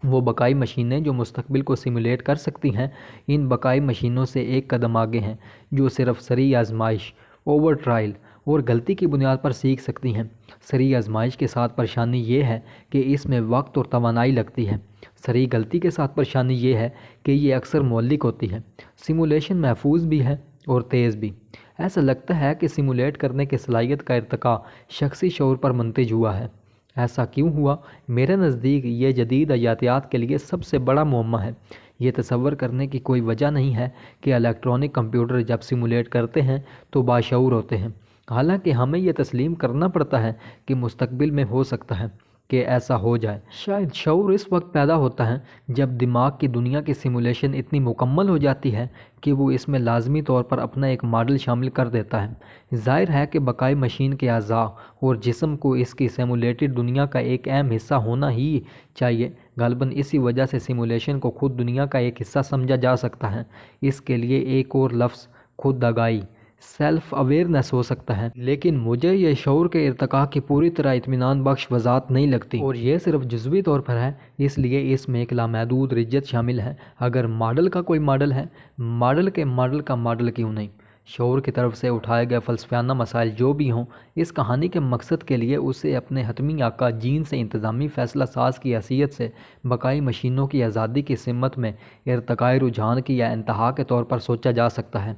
وہ بقائی مشینیں جو مستقبل کو سیمولیٹ کر سکتی ہیں، ان بقائی مشینوں سے ایک قدم آگے ہیں جو صرف سریع آزمائش، اوور ٹرائل اور غلطی کی بنیاد پر سیکھ سکتی ہیں۔ سریع آزمائش کے ساتھ پریشانی یہ ہے کہ اس میں وقت اور توانائی لگتی ہے۔ سریع غلطی کے ساتھ پریشانی یہ ہے کہ یہ اکثر مہلک ہوتی ہے۔ سیمولیشن محفوظ بھی ہے اور تیز بھی۔ ایسا لگتا ہے کہ سیمولیٹ کرنے کی صلاحیت کا ارتقاء شخصی شعور پر منتج ہوا ہے۔ ایسا کیوں ہوا؟ میرے نزدیک یہ جدید حیاتیات کے لیے سب سے بڑا معمہ ہے۔ یہ تصور کرنے کی کوئی وجہ نہیں ہے کہ الیکٹرونک کمپیوٹر جب سیمولیٹ کرتے ہیں تو باشعور ہوتے ہیں، حالانکہ ہمیں یہ تسلیم کرنا پڑتا ہے کہ مستقبل میں ہو سکتا ہے کہ ایسا ہو جائے۔ شاید شعور اس وقت پیدا ہوتا ہے جب دماغ کی دنیا کی سیمولیشن اتنی مکمل ہو جاتی ہے کہ وہ اس میں لازمی طور پر اپنا ایک ماڈل شامل کر دیتا ہے۔ ظاہر ہے کہ بقائی مشین کے اعضاء اور جسم کو اس کی سیمولیٹڈ دنیا کا ایک اہم حصہ ہونا ہی چاہیے۔ غالباً اسی وجہ سے سیمولیشن کو خود دنیا کا ایک حصہ سمجھا جا سکتا ہے۔ اس کے لیے ایک اور لفظ خود آگاہی، سیلف اویئرنیس ہو سکتا ہے، لیکن مجھے یہ شعور کے ارتقاء کی پوری طرح اطمینان بخش وضاحت نہیں لگتی، اور یہ صرف جزوی طور پر ہے، اس لیے اس میں ایک لامحدود رجت شامل ہے۔ اگر ماڈل کا کوئی ماڈل ہے، ماڈل کے ماڈل کا ماڈل کیوں نہیں؟ شعور کی طرف سے اٹھائے گئے فلسفیانہ مسائل جو بھی ہوں، اس کہانی کے مقصد کے لیے اسے اپنے حتمی آقا جین سے انتظامی فیصلہ ساز کی حیثیت سے بقائی مشینوں کی آزادی کی سمت میں ارتقاء رجحان کی یا انتہا کے طور پر سوچا جا سکتا ہے۔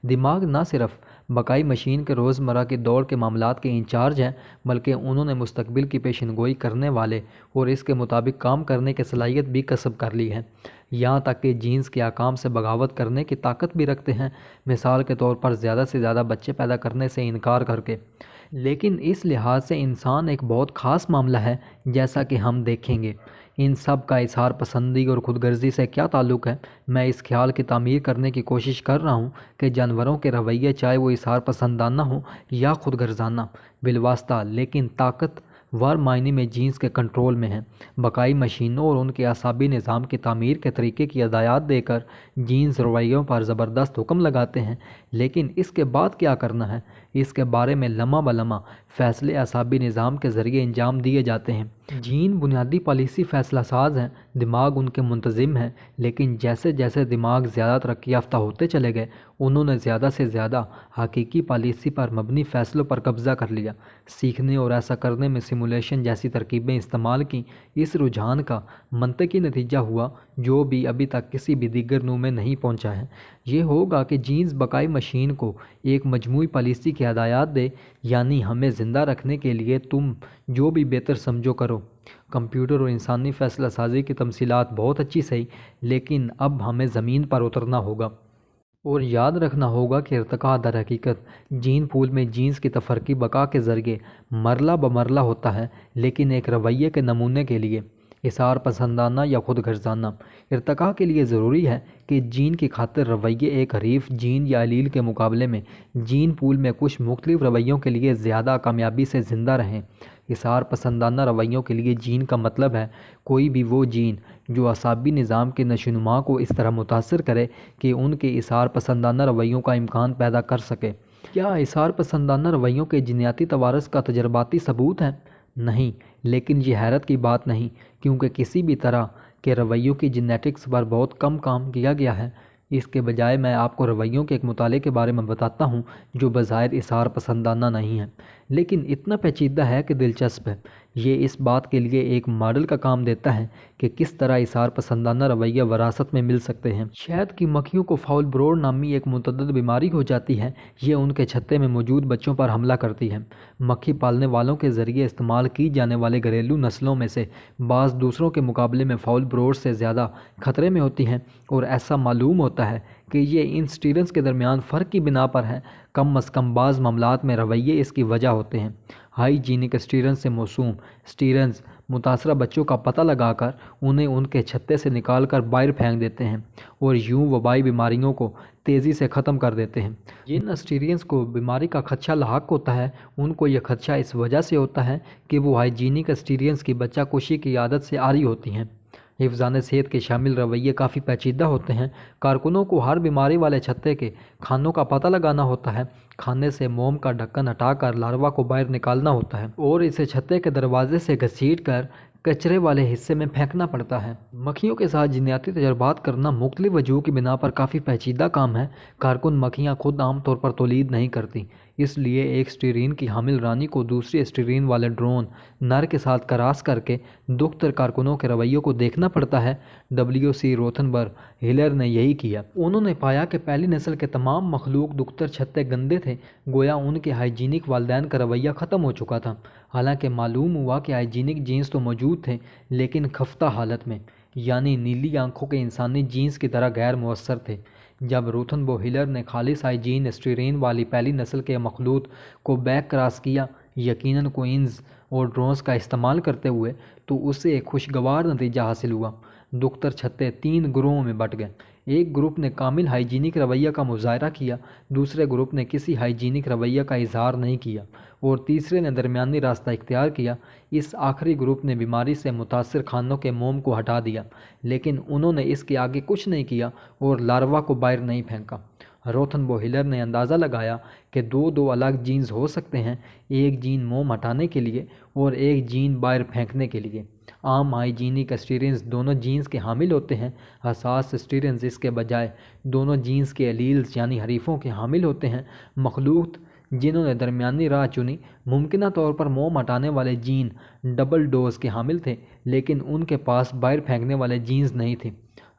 دماغ نہ صرف بقائی مشین کے روزمرہ کی دوڑ کے معاملات کے انچارج ہیں، بلکہ انہوں نے مستقبل کی پیشن گوئی کرنے والے اور اس کے مطابق کام کرنے کی صلاحیت بھی کسب کر لی ہے۔ یہاں تک کہ جینز کے احکام سے بغاوت کرنے کی طاقت بھی رکھتے ہیں، مثال کے طور پر زیادہ سے زیادہ بچے پیدا کرنے سے انکار کر کے۔ لیکن اس لحاظ سے انسان ایک بہت خاص معاملہ ہے، جیسا کہ ہم دیکھیں گے۔ ان سب کا اظہار پسندی اور خود غرضی سے کیا تعلق ہے؟ میں اس خیال کی تعمیر کرنے کی کوشش کر رہا ہوں کہ جانوروں کے رویے، چاہے وہ اظہار پسندانہ ہوں یا خود غرضانہ، بالواسطہ لیکن طاقت ور معنی میں جینز کے کنٹرول میں ہیں۔ بقائی مشینوں اور ان کے اعصابی نظام کی تعمیر کے طریقے کی ہدایات دے کر جینز رویوں پر زبردست حکم لگاتے ہیں، لیکن اس کے بعد کیا کرنا ہے، اس کے بارے میں لمحہ بلمحہ فیصلے اعصابی نظام کے ذریعے انجام دیے جاتے ہیں۔ جین بنیادی پالیسی فیصلہ ساز ہیں، دماغ ان کے منتظم ہیں، لیکن جیسے جیسے دماغ زیادہ ترقی یافتہ ہوتے چلے گئے، انہوں نے زیادہ سے زیادہ حقیقی پالیسی پر مبنی فیصلوں پر قبضہ کر لیا، سیکھنے اور ایسا کرنے میں سیمولیشن جیسی ترکیبیں استعمال کیں۔ اس رجحان کا منطقی نتیجہ ہوا، جو بھی ابھی تک کسی بھی دیگر نوع میں نہیں پہنچا ہے، یہ ہوگا کہ جینز بقائی مشین کو ایک مجموعی پالیسی کی ہدایات دے، یعنی ہمیں زندہ رکھنے کے لیے تم جو بھی بہتر سمجھو کرو۔ کمپیوٹر اور انسانی فیصلہ سازی کی تمثیلات بہت اچھی صحیح، لیکن اب ہمیں زمین پر اترنا ہوگا اور یاد رکھنا ہوگا کہ ارتقاء در حقیقت جین پول میں جینز کی تفرقی بقا کے ذریعے مرلہ بمرلہ ہوتا ہے، لیکن ایک رویے کے نمونے کے لیے، اظہار پسندانہ یا خود غرضانہ۔ ارتقاء کے لیے ضروری ہے کہ جین کی خاطر رویے ایک حریف جین یا الیل کے مقابلے میں جین پول میں کچھ مختلف رویوں کے لیے زیادہ کامیابی سے زندہ رہیں۔ اظہار پسندانہ رویوں کے لیے جین کا مطلب ہے کوئی بھی وہ جین جو اعصابی نظام کے نشوونما کو اس طرح متاثر کرے کہ ان کے اظہار پسندانہ رویوں کا امکان پیدا کر سکے۔ کیا اظہار پسندانہ رویوں کے جینیاتی توارث کا تجرباتی ثبوت ہے؟ نہیں، لیکن یہ حیرت کی بات نہیں، کیونکہ کسی بھی طرح کے رویوں کی جینیٹکس پر بہت کم کام کیا گیا ہے۔ اس کے بجائے میں آپ کو رویوں کے ایک مطالعے کے بارے میں بتاتا ہوں جو بظاہر اظہار پسندانہ نہیں ہے، لیکن اتنا پیچیدہ ہے کہ دلچسپ ہے۔ یہ اس بات کے لیے ایک ماڈل کا کام دیتا ہے کہ کس طرح اظہار پسندانہ رویے وراثت میں مل سکتے ہیں۔ شہد کی مکھیوں کو فاؤل بروڈ نامی ایک متعدد بیماری ہو جاتی ہے، یہ ان کے چھتے میں موجود بچوں پر حملہ کرتی ہے۔ مکھی پالنے والوں کے ذریعے استعمال کی جانے والے گھریلو نسلوں میں سے بعض دوسروں کے مقابلے میں فاؤل بروڈ سے زیادہ خطرے میں ہوتی ہیں، اور ایسا معلوم ہوتا ہے کہ یہ ان سٹیرنز کے درمیان فرق کی بنا پر ہے۔ کم از کم بعض معاملات میں رویے اس کی وجہ ہوتے ہیں۔ ہائی جینک سٹیرنز سے موسوم سٹیرنز متاثرہ بچوں کا پتہ لگا کر انہیں ان کے چھتے سے نکال کر باہر پھینک دیتے ہیں اور یوں وبائی بیماریوں کو تیزی سے ختم کر دیتے ہیں۔ جن سٹیرنز کو بیماری کا خدشہ لاحق ہوتا ہے، ان کو یہ خدشہ اس وجہ سے ہوتا ہے کہ وہ ہائیجینک سٹیرنز کی بچہ کشی کی عادت سے عاری ہوتی ہیں۔ حفظان صحت کے شامل رویے کافی پیچیدہ ہوتے ہیں۔ کارکنوں کو ہر بیماری والے چھتے کے کھانوں کا پتہ لگانا ہوتا ہے، کھانے سے موم کا ڈھکن ہٹا کر لاروا کو باہر نکالنا ہوتا ہے اور اسے چھتے کے دروازے سے گھسیٹ کر کچرے والے حصے میں پھینکنا پڑتا ہے۔ مکھیوں کے ساتھ جینیاتی تجربات کرنا مختلف وجوہوں کی بنا پر کافی پیچیدہ کام ہے۔ کارکن مکھیاں خود عام طور پر تولید نہیں کرتی، اس لیے ایک اسٹیرین کی حامل رانی کو دوسری اسٹیرین والے ڈرون نر کے ساتھ کراس کر کے دختر کارکنوں کے رویوں کو دیکھنا پڑتا ہے۔ W.C. روتھنبرگ ہلر نے یہی کیا۔ انہوں نے پایا کہ پہلی نسل کے تمام مخلوق دختر چھتے گندے تھے، گویا ان کے ہائیجینک والدین کا رویہ ختم ہو چکا تھا۔ حالانکہ معلوم ہوا کہ ہائیجینک جینز تو موجود تھے، لیکن خفتہ حالت میں، یعنی نیلی آنکھوں کے انسانی جینز کی طرح غیر مؤثر تھے۔ جب روتھنبرگ ہلر نے خالص ہائیجین اسٹیرین والی پہلی نسل کے مخلوط کو بیک کراس کیا، یقیناً کوئنز اور ڈرونز کا استعمال کرتے ہوئے، تو اسے ایک خوشگوار نتیجہ حاصل ہوا۔ دختر چھتے 3 گروہوں میں بٹ گئے۔ ایک گروپ نے کامل ہائیجینک رویہ کا مظاہرہ کیا، دوسرے گروپ نے کسی ہائیجینک رویہ کا اظہار نہیں کیا، اور تیسرے نے درمیانی راستہ اختیار کیا۔ اس آخری گروپ نے بیماری سے متاثر کھانوں کے موم کو ہٹا دیا، لیکن انہوں نے اس کے آگے کچھ نہیں کیا اور لاروا کو باہر نہیں پھینکا۔ روتھنبرگ ہلر نے اندازہ لگایا کہ دو الگ جینز ہو سکتے ہیں، ایک جین موم ہٹانے کے لیے اور ایک جین باہر پھینکنے کے لیے۔ عام ہائیجینک اسٹیرنز دونوں جینز کے حامل ہوتے ہیں، حساس اسٹیرنز اس کے بجائے دونوں جینز کے الیلز یعنی حریفوں کے حامل ہوتے ہیں۔ مخلوق جنہوں نے درمیانی راہ چنی ممکنہ طور پر موم ہٹانے والے جین ڈبل ڈوز کے حامل تھے، لیکن ان کے پاس باہر پھینکنے والے جینز نہیں تھے۔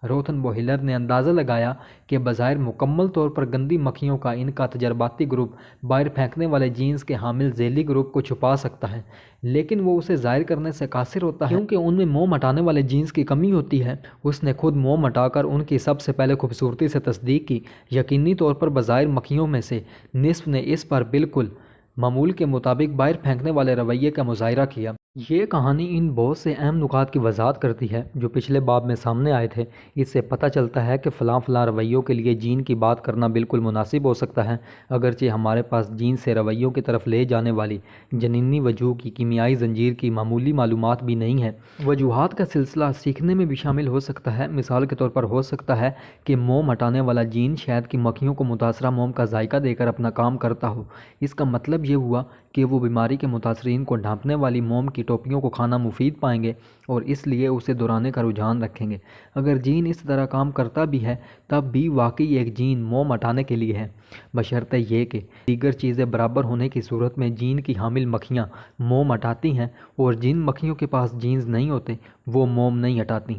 روتھن بوہلر نے اندازہ لگایا کہ بظاہر مکمل طور پر گندی مکھیوں کا ان کا تجرباتی گروپ باہر پھینکنے والے جینز کے حامل ذیلی گروپ کو چھپا سکتا ہے، لیکن وہ اسے ظاہر کرنے سے قاصر ہوتا ہے کیونکہ ان میں موم ہٹانے والے جینز کی کمی ہوتی ہے۔ اس نے خود موم ہٹا کر ان کی سب سے پہلے خوبصورتی سے تصدیق کی۔ یقینی طور پر بظاہر مکھیوں میں سے نصف نے اس پر بالکل معمول کے مطابق باہر پھینکنے والے رویے کا مظاہرہ کیا۔ یہ کہانی ان بہت سے اہم نکات کی وضاحت کرتی ہے جو پچھلے باب میں سامنے آئے تھے۔ اس سے پتہ چلتا ہے کہ فلاں رویوں کے لیے جین کی بات کرنا بالکل مناسب ہو سکتا ہے، اگرچہ ہمارے پاس جین سے رویوں کی طرف لے جانے والی جنینی وجوہ کی کیمیائی زنجیر کی معمولی معلومات بھی نہیں ہے۔ وجوہات کا سلسلہ سیکھنے میں بھی شامل ہو سکتا ہے۔ مثال کے طور پر ہو سکتا ہے کہ موم ہٹانے والا جین شہد کی مکھیوں کو متاثرہ موم کا ذائقہ دے کر اپنا کام کرتا ہو۔ اس کا مطلب یہ ہوا کہ وہ بیماری کے متاثرین کو ڈھانپنے والی موم کی ٹوپیوں کو کھانا مفید پائیں گے اور اس لیے اسے دہرانے کا رجحان رکھیں گے۔ اگر جین اس طرح کام کرتا بھی ہے تب بھی واقعی ایک جین موم ہٹانے کے لیے ہے، بشرطے یہ کہ دیگر چیزیں برابر ہونے کی صورت میں جین کی حامل مکھیاں موم ہٹاتی ہیں اور جن مکھیوں کے پاس جینز نہیں ہوتے وہ موم نہیں ہٹاتی۔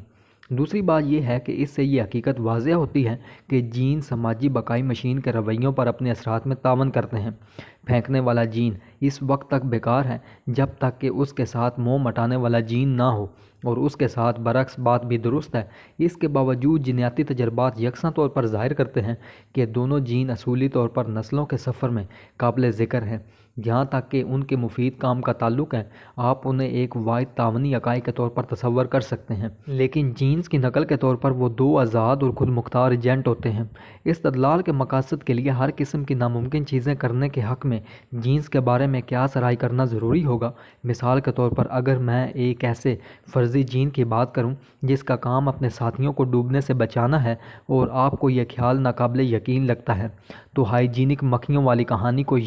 دوسری بات یہ ہے کہ اس سے یہ حقیقت واضح ہوتی ہے کہ جین سماجی بقائی مشین کے رویوں پر اپنے اثرات میں تعاون کرتے ہیں۔ پھینکنے والا جین اس وقت تک بیکار ہے جب تک کہ اس کے ساتھ موم ہٹانے والا جین نہ ہو، اور اس کے ساتھ برعکس بات بھی درست ہے۔ اس کے باوجود جینیاتی تجربات یکساں طور پر ظاہر کرتے ہیں کہ دونوں جین اصولی طور پر نسلوں کے سفر میں قابل ذکر ہیں۔ جہاں تک کہ ان کے مفید کام کا تعلق ہے، آپ انہیں ایک واحد تعاونی اکائی کے طور پر تصور کر سکتے ہیں، لیکن جینز کی نقل کے طور پر وہ دو آزاد اور خود مختار ایجنٹ ہوتے ہیں۔ استدلال کے مقاصد کے لیے ہر قسم کی ناممکن چیزیں کرنے کے حق میں جینز کے بارے میں قیاس آرائی کرنا ضروری ہوگا۔ مثال کے طور پر اگر میں ایک ایسے فرضی جین کی بات کروں جس کا کام اپنے ساتھیوں کو ڈوبنے سے بچانا ہے اور آپ کو یہ خیال ناقابل یقین لگتا ہے، تو ہائیجینک مکھیوں والی کہانی کو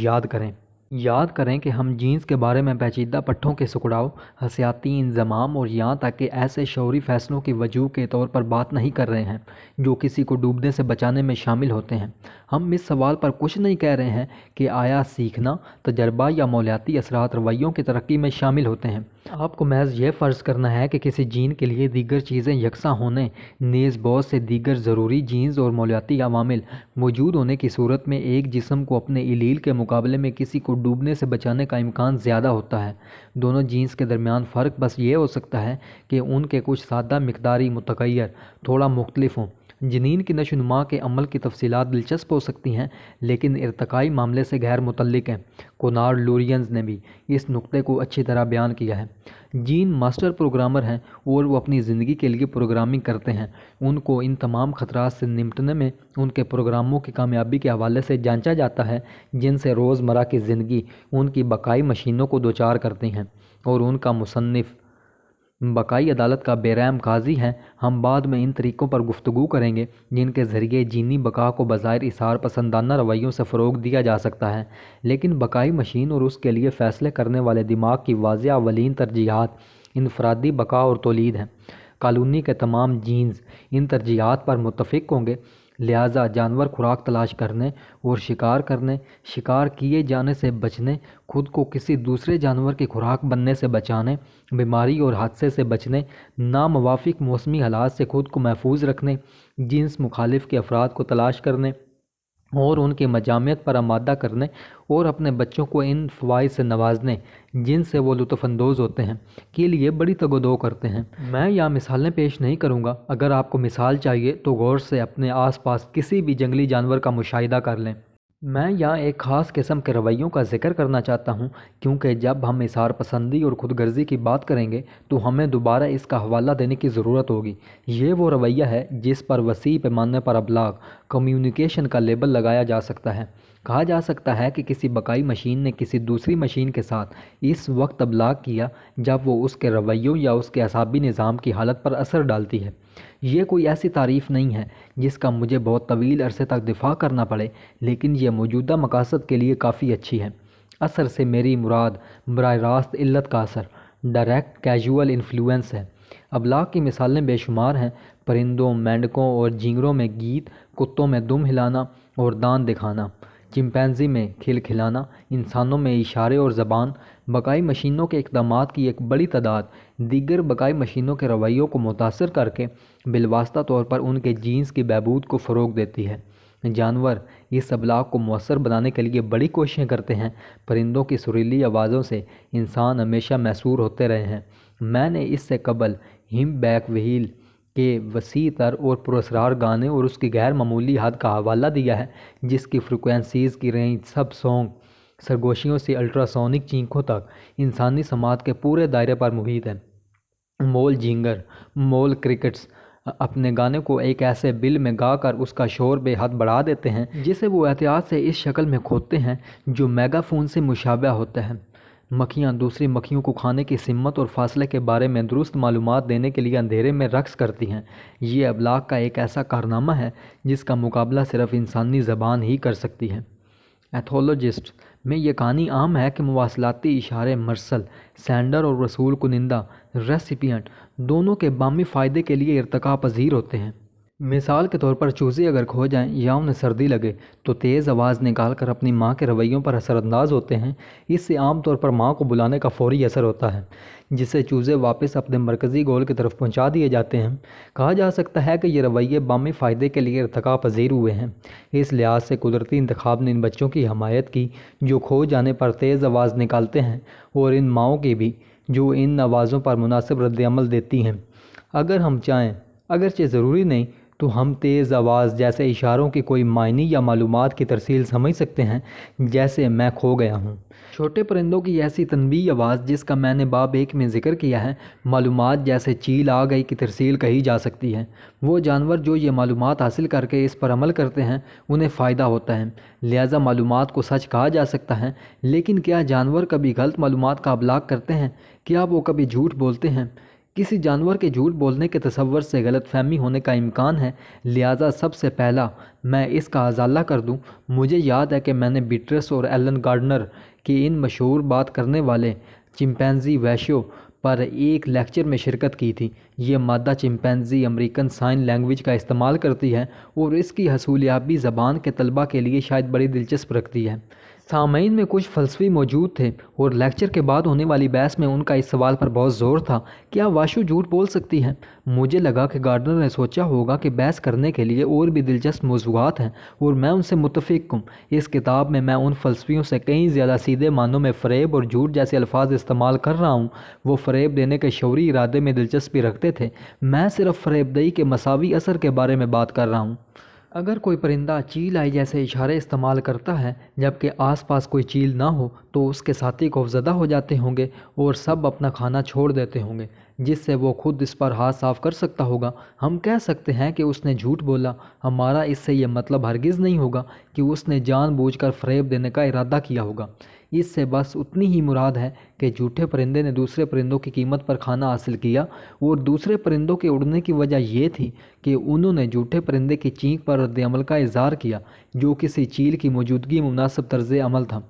یاد کریں کہ ہم جینز کے بارے میں پیچیدہ پٹھوں کے سکڑاؤ، حسیاتی انضمام اور یہاں تک کہ ایسے شعوری فیصلوں کی وجوہ کے طور پر بات نہیں کر رہے ہیں جو کسی کو ڈوبنے سے بچانے میں شامل ہوتے ہیں۔ ہم اس سوال پر کچھ نہیں کہہ رہے ہیں کہ آیا سیکھنا، تجربہ یا مالیاتی اثرات رویوں کی ترقی میں شامل ہوتے ہیں۔ آپ کو محض یہ فرض کرنا ہے کہ کسی جین کے لیے دیگر چیزیں یکساں ہونے نیز بہت سے دیگر ضروری جینز اور مالیاتی عوامل موجود ہونے کی صورت میں ایک جسم کو اپنے ایلیل کے مقابلے میں کسی کو ڈوبنے سے بچانے کا امکان زیادہ ہوتا ہے۔ دونوں جینز کے درمیان فرق بس یہ ہو سکتا ہے کہ ان کے کچھ سادہ مقداری متغیر تھوڑا مختلف ہوں۔ جنین کی نشو و نما کے عمل کی تفصیلات دلچسپ ہو سکتی ہیں لیکن ارتقائی معاملے سے غیر متعلق ہیں۔ کونارڈ لورینز نے بھی اس نقطے کو اچھی طرح بیان کیا ہے۔ جین ماسٹر پروگرامر ہیں اور وہ اپنی زندگی کے لیے پروگرامنگ کرتے ہیں۔ ان کو ان تمام خطرات سے نمٹنے میں ان کے پروگراموں کی کامیابی کے حوالے سے جانچا جاتا ہے جن سے روزمرہ کی زندگی ان کی بقائی مشینوں کو دوچار کرتی ہیں، اور ان کا مصنف بقائی عدالت کا بے رحم قاضی ہے۔ ہم بعد میں ان طریقوں پر گفتگو کریں گے جن کے ذریعے جینی بقا کو بظاہر اثار پسندانہ رویوں سے فروغ دیا جا سکتا ہے، لیکن بقائی مشین اور اس کے لیے فیصلے کرنے والے دماغ کی واضح اولین ترجیحات انفرادی بقا اور تولید ہیں۔ کالونی کے تمام جینز ان ترجیحات پر متفق ہوں گے، لہٰذا جانور خوراک تلاش کرنے اور شکار کرنے، شکار کیے جانے سے بچنے، خود کو کسی دوسرے جانور کی خوراک بننے سے بچانے، بیماری اور حادثے سے بچنے، ناموافق موسمی حالات سے خود کو محفوظ رکھنے، جنس مخالف کے افراد کو تلاش کرنے اور ان کی مجامعت پر آمادہ کرنے، اور اپنے بچوں کو ان فوائد سے نوازنے جن سے وہ لطف اندوز ہوتے ہیں کے لیے بڑی تگ و دو کرتے ہیں۔ میں یہاں مثالیں پیش نہیں کروں گا۔ اگر آپ کو مثال چاہیے تو غور سے اپنے آس پاس کسی بھی جنگلی جانور کا مشاہدہ کر لیں۔ میں یہاں ایک خاص قسم کے رویوں کا ذکر کرنا چاہتا ہوں کیونکہ جب ہم اثار پسندی اور خود غرضی کی بات کریں گے تو ہمیں دوبارہ اس کا حوالہ دینے کی ضرورت ہوگی۔ یہ وہ رویہ ہے جس پر وسیع پیمانے پر ابلاغ کمیونیکیشن کا لیبل لگایا جا سکتا ہے۔ کہا جا سکتا ہے کہ کسی بقائی مشین نے کسی دوسری مشین کے ساتھ اس وقت ابلاغ کیا جب وہ اس کے رویوں یا اس کے اعصابی نظام کی حالت پر اثر ڈالتی ہے۔ یہ کوئی ایسی تعریف نہیں ہے جس کا مجھے بہت طویل عرصے تک دفاع کرنا پڑے، لیکن یہ موجودہ مقاصد کے لیے کافی اچھی ہے۔ اثر سے میری مراد براہ راست علت کا اثر، ڈائریکٹ کیجول انفلوئنس ہے۔ ابلاغ کی مثالیں بے شمار ہیں۔ پرندوں، مینڈکوں اور جھینگروں میں گیت، کتوں میں دم ہلانا اور دانت دکھانا، چمپینزی میں کھلکھلانا، انسانوں میں اشارے اور زبان، بقائی مشینوں کے اقدامات کی ایک بڑی تعداد دیگر بقائی مشینوں کے رویوں کو متاثر کر کے بالواسطہ طور پر ان کے جینز کی بہبود کو فروغ دیتی ہے۔ جانور اس ابلاغ کو مؤثر بنانے کے لیے بڑی کوششیں کرتے ہیں۔ پرندوں کی سریلی آوازوں سے انسان ہمیشہ محصور ہوتے رہے ہیں۔ میں نے اس سے قبل ہم بیک وہیل کے وسیع تر اور پراسرار گانے اور اس کی غیر معمولی حد کا حوالہ دیا ہے، جس کی فریکوینسیز کی رینج سب سونگ سرگوشیوں سے الٹراسونک چینخوں تک انسانی سماعت کے پورے دائرے پر محیط ہے۔ مول جھینگر، مول کرکٹس اپنے گانے کو ایک ایسے بل میں گا کر اس کا شور بے حد بڑھا دیتے ہیں جسے وہ احتیاط سے اس شکل میں کھودتے ہیں جو میگا فون سے مشابہ ہوتا ہے۔ مکھیاں دوسری مکھیوں کو کھانے کی سمت اور فاصلے کے بارے میں درست معلومات دینے کے لیے اندھیرے میں رقص کرتی ہیں۔ یہ ابلاغ کا ایک ایسا کارنامہ ہے جس کا مقابلہ صرف انسانی زبان ہی کر سکتی ہے۔ ایتھولوجسٹ میں یہ کہانی عام ہے کہ مواصلاتی اشارے مرسل سینڈر اور رسول کنندہ ریسیپینٹ دونوں کے باہمی فائدے کے لیے ارتقا پذیر ہوتے ہیں۔ مثال کے طور پر چوزے اگر کھو جائیں یا انہیں سردی لگے تو تیز آواز نکال کر اپنی ماں کے رویوں پر اثر انداز ہوتے ہیں۔ اس سے عام طور پر ماں کو بلانے کا فوری اثر ہوتا ہے، جس سے چوزے واپس اپنے مرکزی گول کی طرف پہنچا دیے جاتے ہیں۔ کہا جا سکتا ہے کہ یہ رویے باہمی فائدے کے لیے ارتقا پذیر ہوئے ہیں۔ اس لحاظ سے قدرتی انتخاب نے ان بچوں کی حمایت کی جو کھو جانے پر تیز آواز نکالتے ہیں، اور ان ماؤں کی بھی جو ان آوازوں پر مناسب رد عمل دیتی ہیں۔ اگر ہم چاہیں، اگرچہ ضروری نہیں، تو ہم تیز آواز جیسے اشاروں کی کوئی معنی یا معلومات کی ترسیل سمجھ سکتے ہیں، جیسے میں کھو گیا ہوں۔ چھوٹے پرندوں کی ایسی تنبیہی آواز جس کا میں نے باب 1 میں ذکر کیا ہے، معلومات جیسے چیل آ گئی کی ترسیل کہی جا سکتی ہے۔ وہ جانور جو یہ معلومات حاصل کر کے اس پر عمل کرتے ہیں انہیں فائدہ ہوتا ہے، لہٰذا معلومات کو سچ کہا جا سکتا ہے۔ لیکن کیا جانور کبھی غلط معلومات کا ابلاغ کرتے ہیں؟ کیا وہ کبھی جھوٹ بولتے ہیں؟ کسی جانور کے جھوٹ بولنے کے تصور سے غلط فہمی ہونے کا امکان ہے، لہٰذا سب سے پہلا میں اس کا ازالہ کر دوں۔ مجھے یاد ہے کہ میں نے بیٹرس اور ایلن گارڈنر کے ان مشہور بات کرنے والے چمپینزی ویشیو پر ایک لیکچر میں شرکت کی تھی۔ یہ مادہ چمپینزی امریکن سائن لینگویج کا استعمال کرتی ہے اور اس کی حصولیابی زبان کے طلباء کے لیے شاید بڑی دلچسپ رکھتی ہے۔ سامعین میں کچھ فلسفی موجود تھے اور لیکچر کے بعد ہونے والی بحث میں ان کا اس سوال پر بہت زور تھا، کیا واشو جھوٹ بول سکتی ہے؟ مجھے لگا کہ گارڈنر نے سوچا ہوگا کہ بحث کرنے کے لیے اور بھی دلچسپ موضوعات ہیں، اور میں ان سے متفق ہوں۔ اس کتاب میں ان فلسفیوں سے کہیں زیادہ سیدھے معنوں میں فریب اور جھوٹ جیسے الفاظ استعمال کر رہا ہوں۔ وہ فریب دینے کے شعوری ارادے میں دلچسپی رکھتے تھے، میں صرف فریب دہی کے مساوی اثر کے بارے میں بات کر رہا ہوں۔ اگر کوئی پرندہ چیل آئی جیسے اشارے استعمال کرتا ہے جبکہ آس پاس کوئی چیل نہ ہو تو اس کے ساتھی خوفزدہ ہو جاتے ہوں گے اور سب اپنا کھانا چھوڑ دیتے ہوں گے، جس سے وہ خود اس پر ہاتھ صاف کر سکتا ہوگا۔ ہم کہہ سکتے ہیں کہ اس نے جھوٹ بولا، ہمارا اس سے یہ مطلب ہرگز نہیں ہوگا کہ اس نے جان بوجھ کر فریب دینے کا ارادہ کیا ہوگا۔ اس سے بس اتنی ہی مراد ہے کہ جھوٹے پرندے نے دوسرے پرندوں کی قیمت پر کھانا حاصل کیا، اور دوسرے پرندوں کے اڑنے کی وجہ یہ تھی کہ انہوں نے جھوٹے پرندے کی چینخ پر رد عمل کا اظہار کیا جو کسی چیل کی موجودگی میں مناسب طرز عمل تھا۔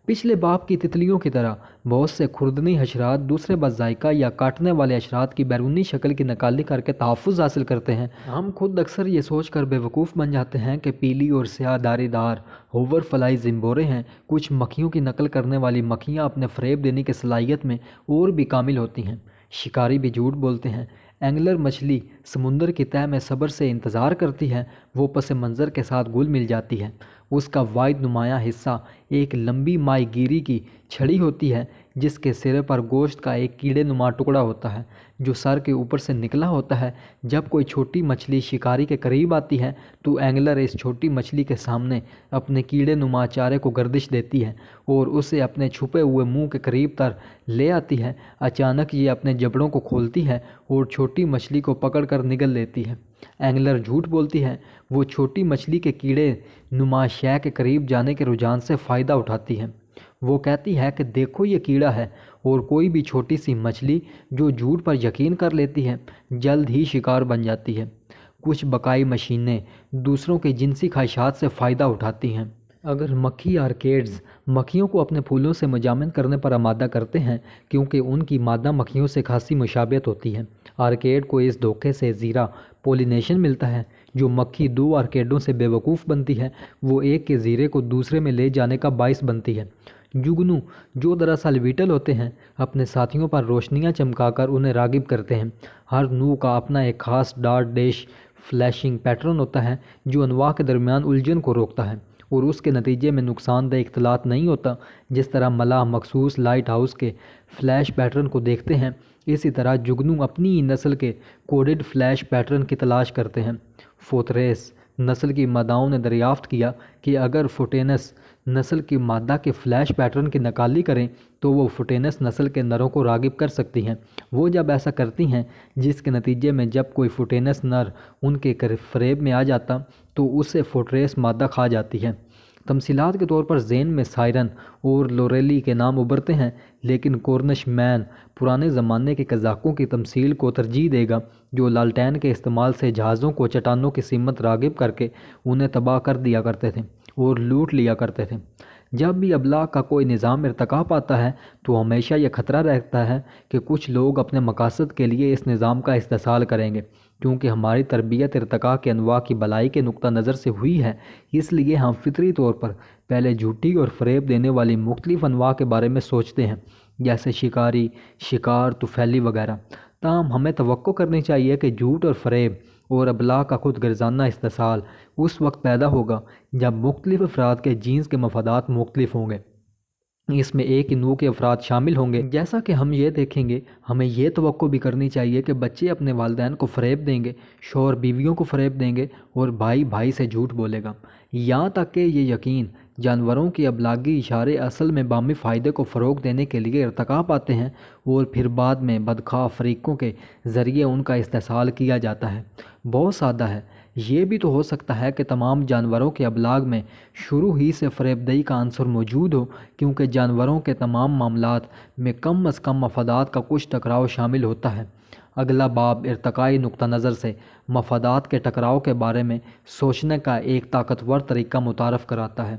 پچھلے باب کی تتلیوں کی طرح بہت سے خوردنی حشرات دوسرے بذائقہ یا کاٹنے والے حشرات کی بیرونی شکل کی نقالی کر کے تحفظ حاصل کرتے ہیں۔ ہم خود اکثر یہ سوچ کر بیوقوف بن جاتے ہیں کہ پیلی اور سیاہ دھاری دار ہوور فلائی زمبورے ہیں۔ کچھ مکھیوں کی نقل کرنے والی مکھیاں اپنے فریب دینے کی صلاحیت میں اور بھی کامل ہوتی ہیں۔ شکاری بھی جھوٹ بولتے ہیں۔ اینگلر مچھلی سمندر کی تہہ میں صبر سے انتظار کرتی ہے، وہ پس منظر کے ساتھ گل مل جاتی ہے۔ اس کا واحد نمایاں حصہ ایک لمبی ماہی گیری کی چھڑی ہوتی ہے جس کے سرے پر گوشت کا ایک کیڑے نما ٹکڑا ہوتا ہے جو سر کے اوپر سے نکلا ہوتا ہے۔ جب کوئی چھوٹی مچھلی شکاری کے قریب آتی ہے تو اینگلر اس چھوٹی مچھلی کے سامنے اپنے کیڑے نما چارے کو گردش دیتی ہے اور اسے اپنے چھپے ہوئے منہ کے قریب تر لے آتی ہے۔ اچانک یہ اپنے جبڑوں کو کھولتی ہے اور چھوٹی مچھلی کو پکڑ کر نگل لیتی ہے۔ اینگلر جھوٹ بولتی ہے، وہ چھوٹی مچھلی کے کیڑے نما شے کے قریب جانے کے رجحان سے فائدہ اٹھاتی ہے۔ وہ کہتی ہے کہ دیکھو یہ کیڑا ہے، اور کوئی بھی چھوٹی سی مچھلی جو جھوٹ پر یقین کر لیتی ہے جلد ہی شکار بن جاتی ہے۔ کچھ بقائی مشینیں دوسروں کی جنسی خواہشات سے فائدہ اٹھاتی ہیں۔ اگر مکھی آرکیڈز مکھیوں کو اپنے پھولوں سے مجامن کرنے پر آمادہ کرتے ہیں کیونکہ ان کی مادہ مکھیوں سے خاصی مشابہت ہوتی ہے، آرکیڈ کو اس دھوکے سے زیرہ پولینیشن ملتا ہے۔ جو مکھی دو آرکیڈوں سے بے وقوف بنتی ہے وہ ایک کے زیرے کو دوسرے میں لے جانے کا باعث بنتی ہے۔ جگنو جو دراصل بیٹل ہوتے ہیں اپنے ساتھیوں پر روشنیاں چمکا کر انہیں راغب کرتے ہیں۔ ہر نوع کا اپنا ایک خاص ڈارٹ ڈیش فلیشنگ پیٹرن ہوتا ہے جو انواع کے درمیان الجھن کو روکتا ہے اور اس کے نتیجے میں نقصان دہ اختلاط نہیں ہوتا۔ جس طرح ملاح مخصوص لائٹ ہاؤس کے فلیش پیٹرن کو دیکھتے ہیں، اسی طرح جگنو اپنی ہی نسل کے کوڈڈ فلیش پیٹرن کی تلاش کرتے ہیں۔ فوتریس نسل کی ماداؤں نے دریافت کیا کہ اگر فوٹینس نسل کی مادہ کے فلیش پیٹرن کی نقالی کریں تو وہ فوٹینس نسل کے نروں کو راغب کر سکتی ہیں۔ وہ جب ایسا کرتی ہیں، جس کے نتیجے میں جب کوئی فوٹینس نر ان کے فریب میں آ جاتا تو اسے فوٹریس مادہ کھا جاتی ہے۔ تمثیلات کے طور پر ذہن میں سائرن اور لوریلی کے نام ابھرتے ہیں، لیکن کورنش مین پرانے زمانے کے قزاقوں کی تمثیل کو ترجیح دے گا جو لالٹین کے استعمال سے جہازوں کو چٹانوں کی سمت راغب کر کے انہیں تباہ کر دیا کرتے تھے اور لوٹ لیا کرتے تھے۔ جب بھی ابلاغ کا کوئی نظام ارتقا پاتا ہے تو ہمیشہ یہ خطرہ رہتا ہے کہ کچھ لوگ اپنے مقاصد کے لیے اس نظام کا استحصال کریں گے۔ کیونکہ ہماری تربیت ارتقاء کے انواع کی بھلائی کے نقطہ نظر سے ہوئی ہے، اس لیے ہم فطری طور پر پہلے جھوٹی اور فریب دینے والی مختلف انواع کے بارے میں سوچتے ہیں، جیسے شکاری، شکار، طفیلی وغیرہ۔ تاہم ہمیں توقع کرنی چاہیے کہ جھوٹ اور فریب اور ابلاغ کا خود غرضانہ استحصال اس وقت پیدا ہوگا جب مختلف افراد کے جینس کے مفادات مختلف ہوں گے۔ اس میں ایک ہی نوع کے افراد شامل ہوں گے۔ جیسا کہ ہم یہ دیکھیں گے، ہمیں یہ توقع بھی کرنی چاہیے کہ بچے اپنے والدین کو فریب دیں گے، شوہر بیویوں کو فریب دیں گے اور بھائی بھائی سے جھوٹ بولے گا۔ یہاں تک کہ یہ یقین جانوروں کے ابلاغی اشارے اصل میں باہمی فائدے کو فروغ دینے کے لیے ارتقا پاتے ہیں اور پھر بعد میں بدخواہ فریقوں کے ذریعے ان کا استحصال کیا جاتا ہے۔ بہت سادہ ہے۔ یہ بھی تو ہو سکتا ہے کہ تمام جانوروں کے ابلاغ میں شروع ہی سے فریب دہی کا عنصر موجود ہو، کیونکہ جانوروں کے تمام معاملات میں کم از کم مفادات کا کچھ ٹکراؤ شامل ہوتا ہے۔ اگلا باب ارتقائی نقطہ نظر سے مفادات کے ٹکراؤ کے بارے میں سوچنے کا ایک طاقتور طریقہ متعارف کراتا ہے۔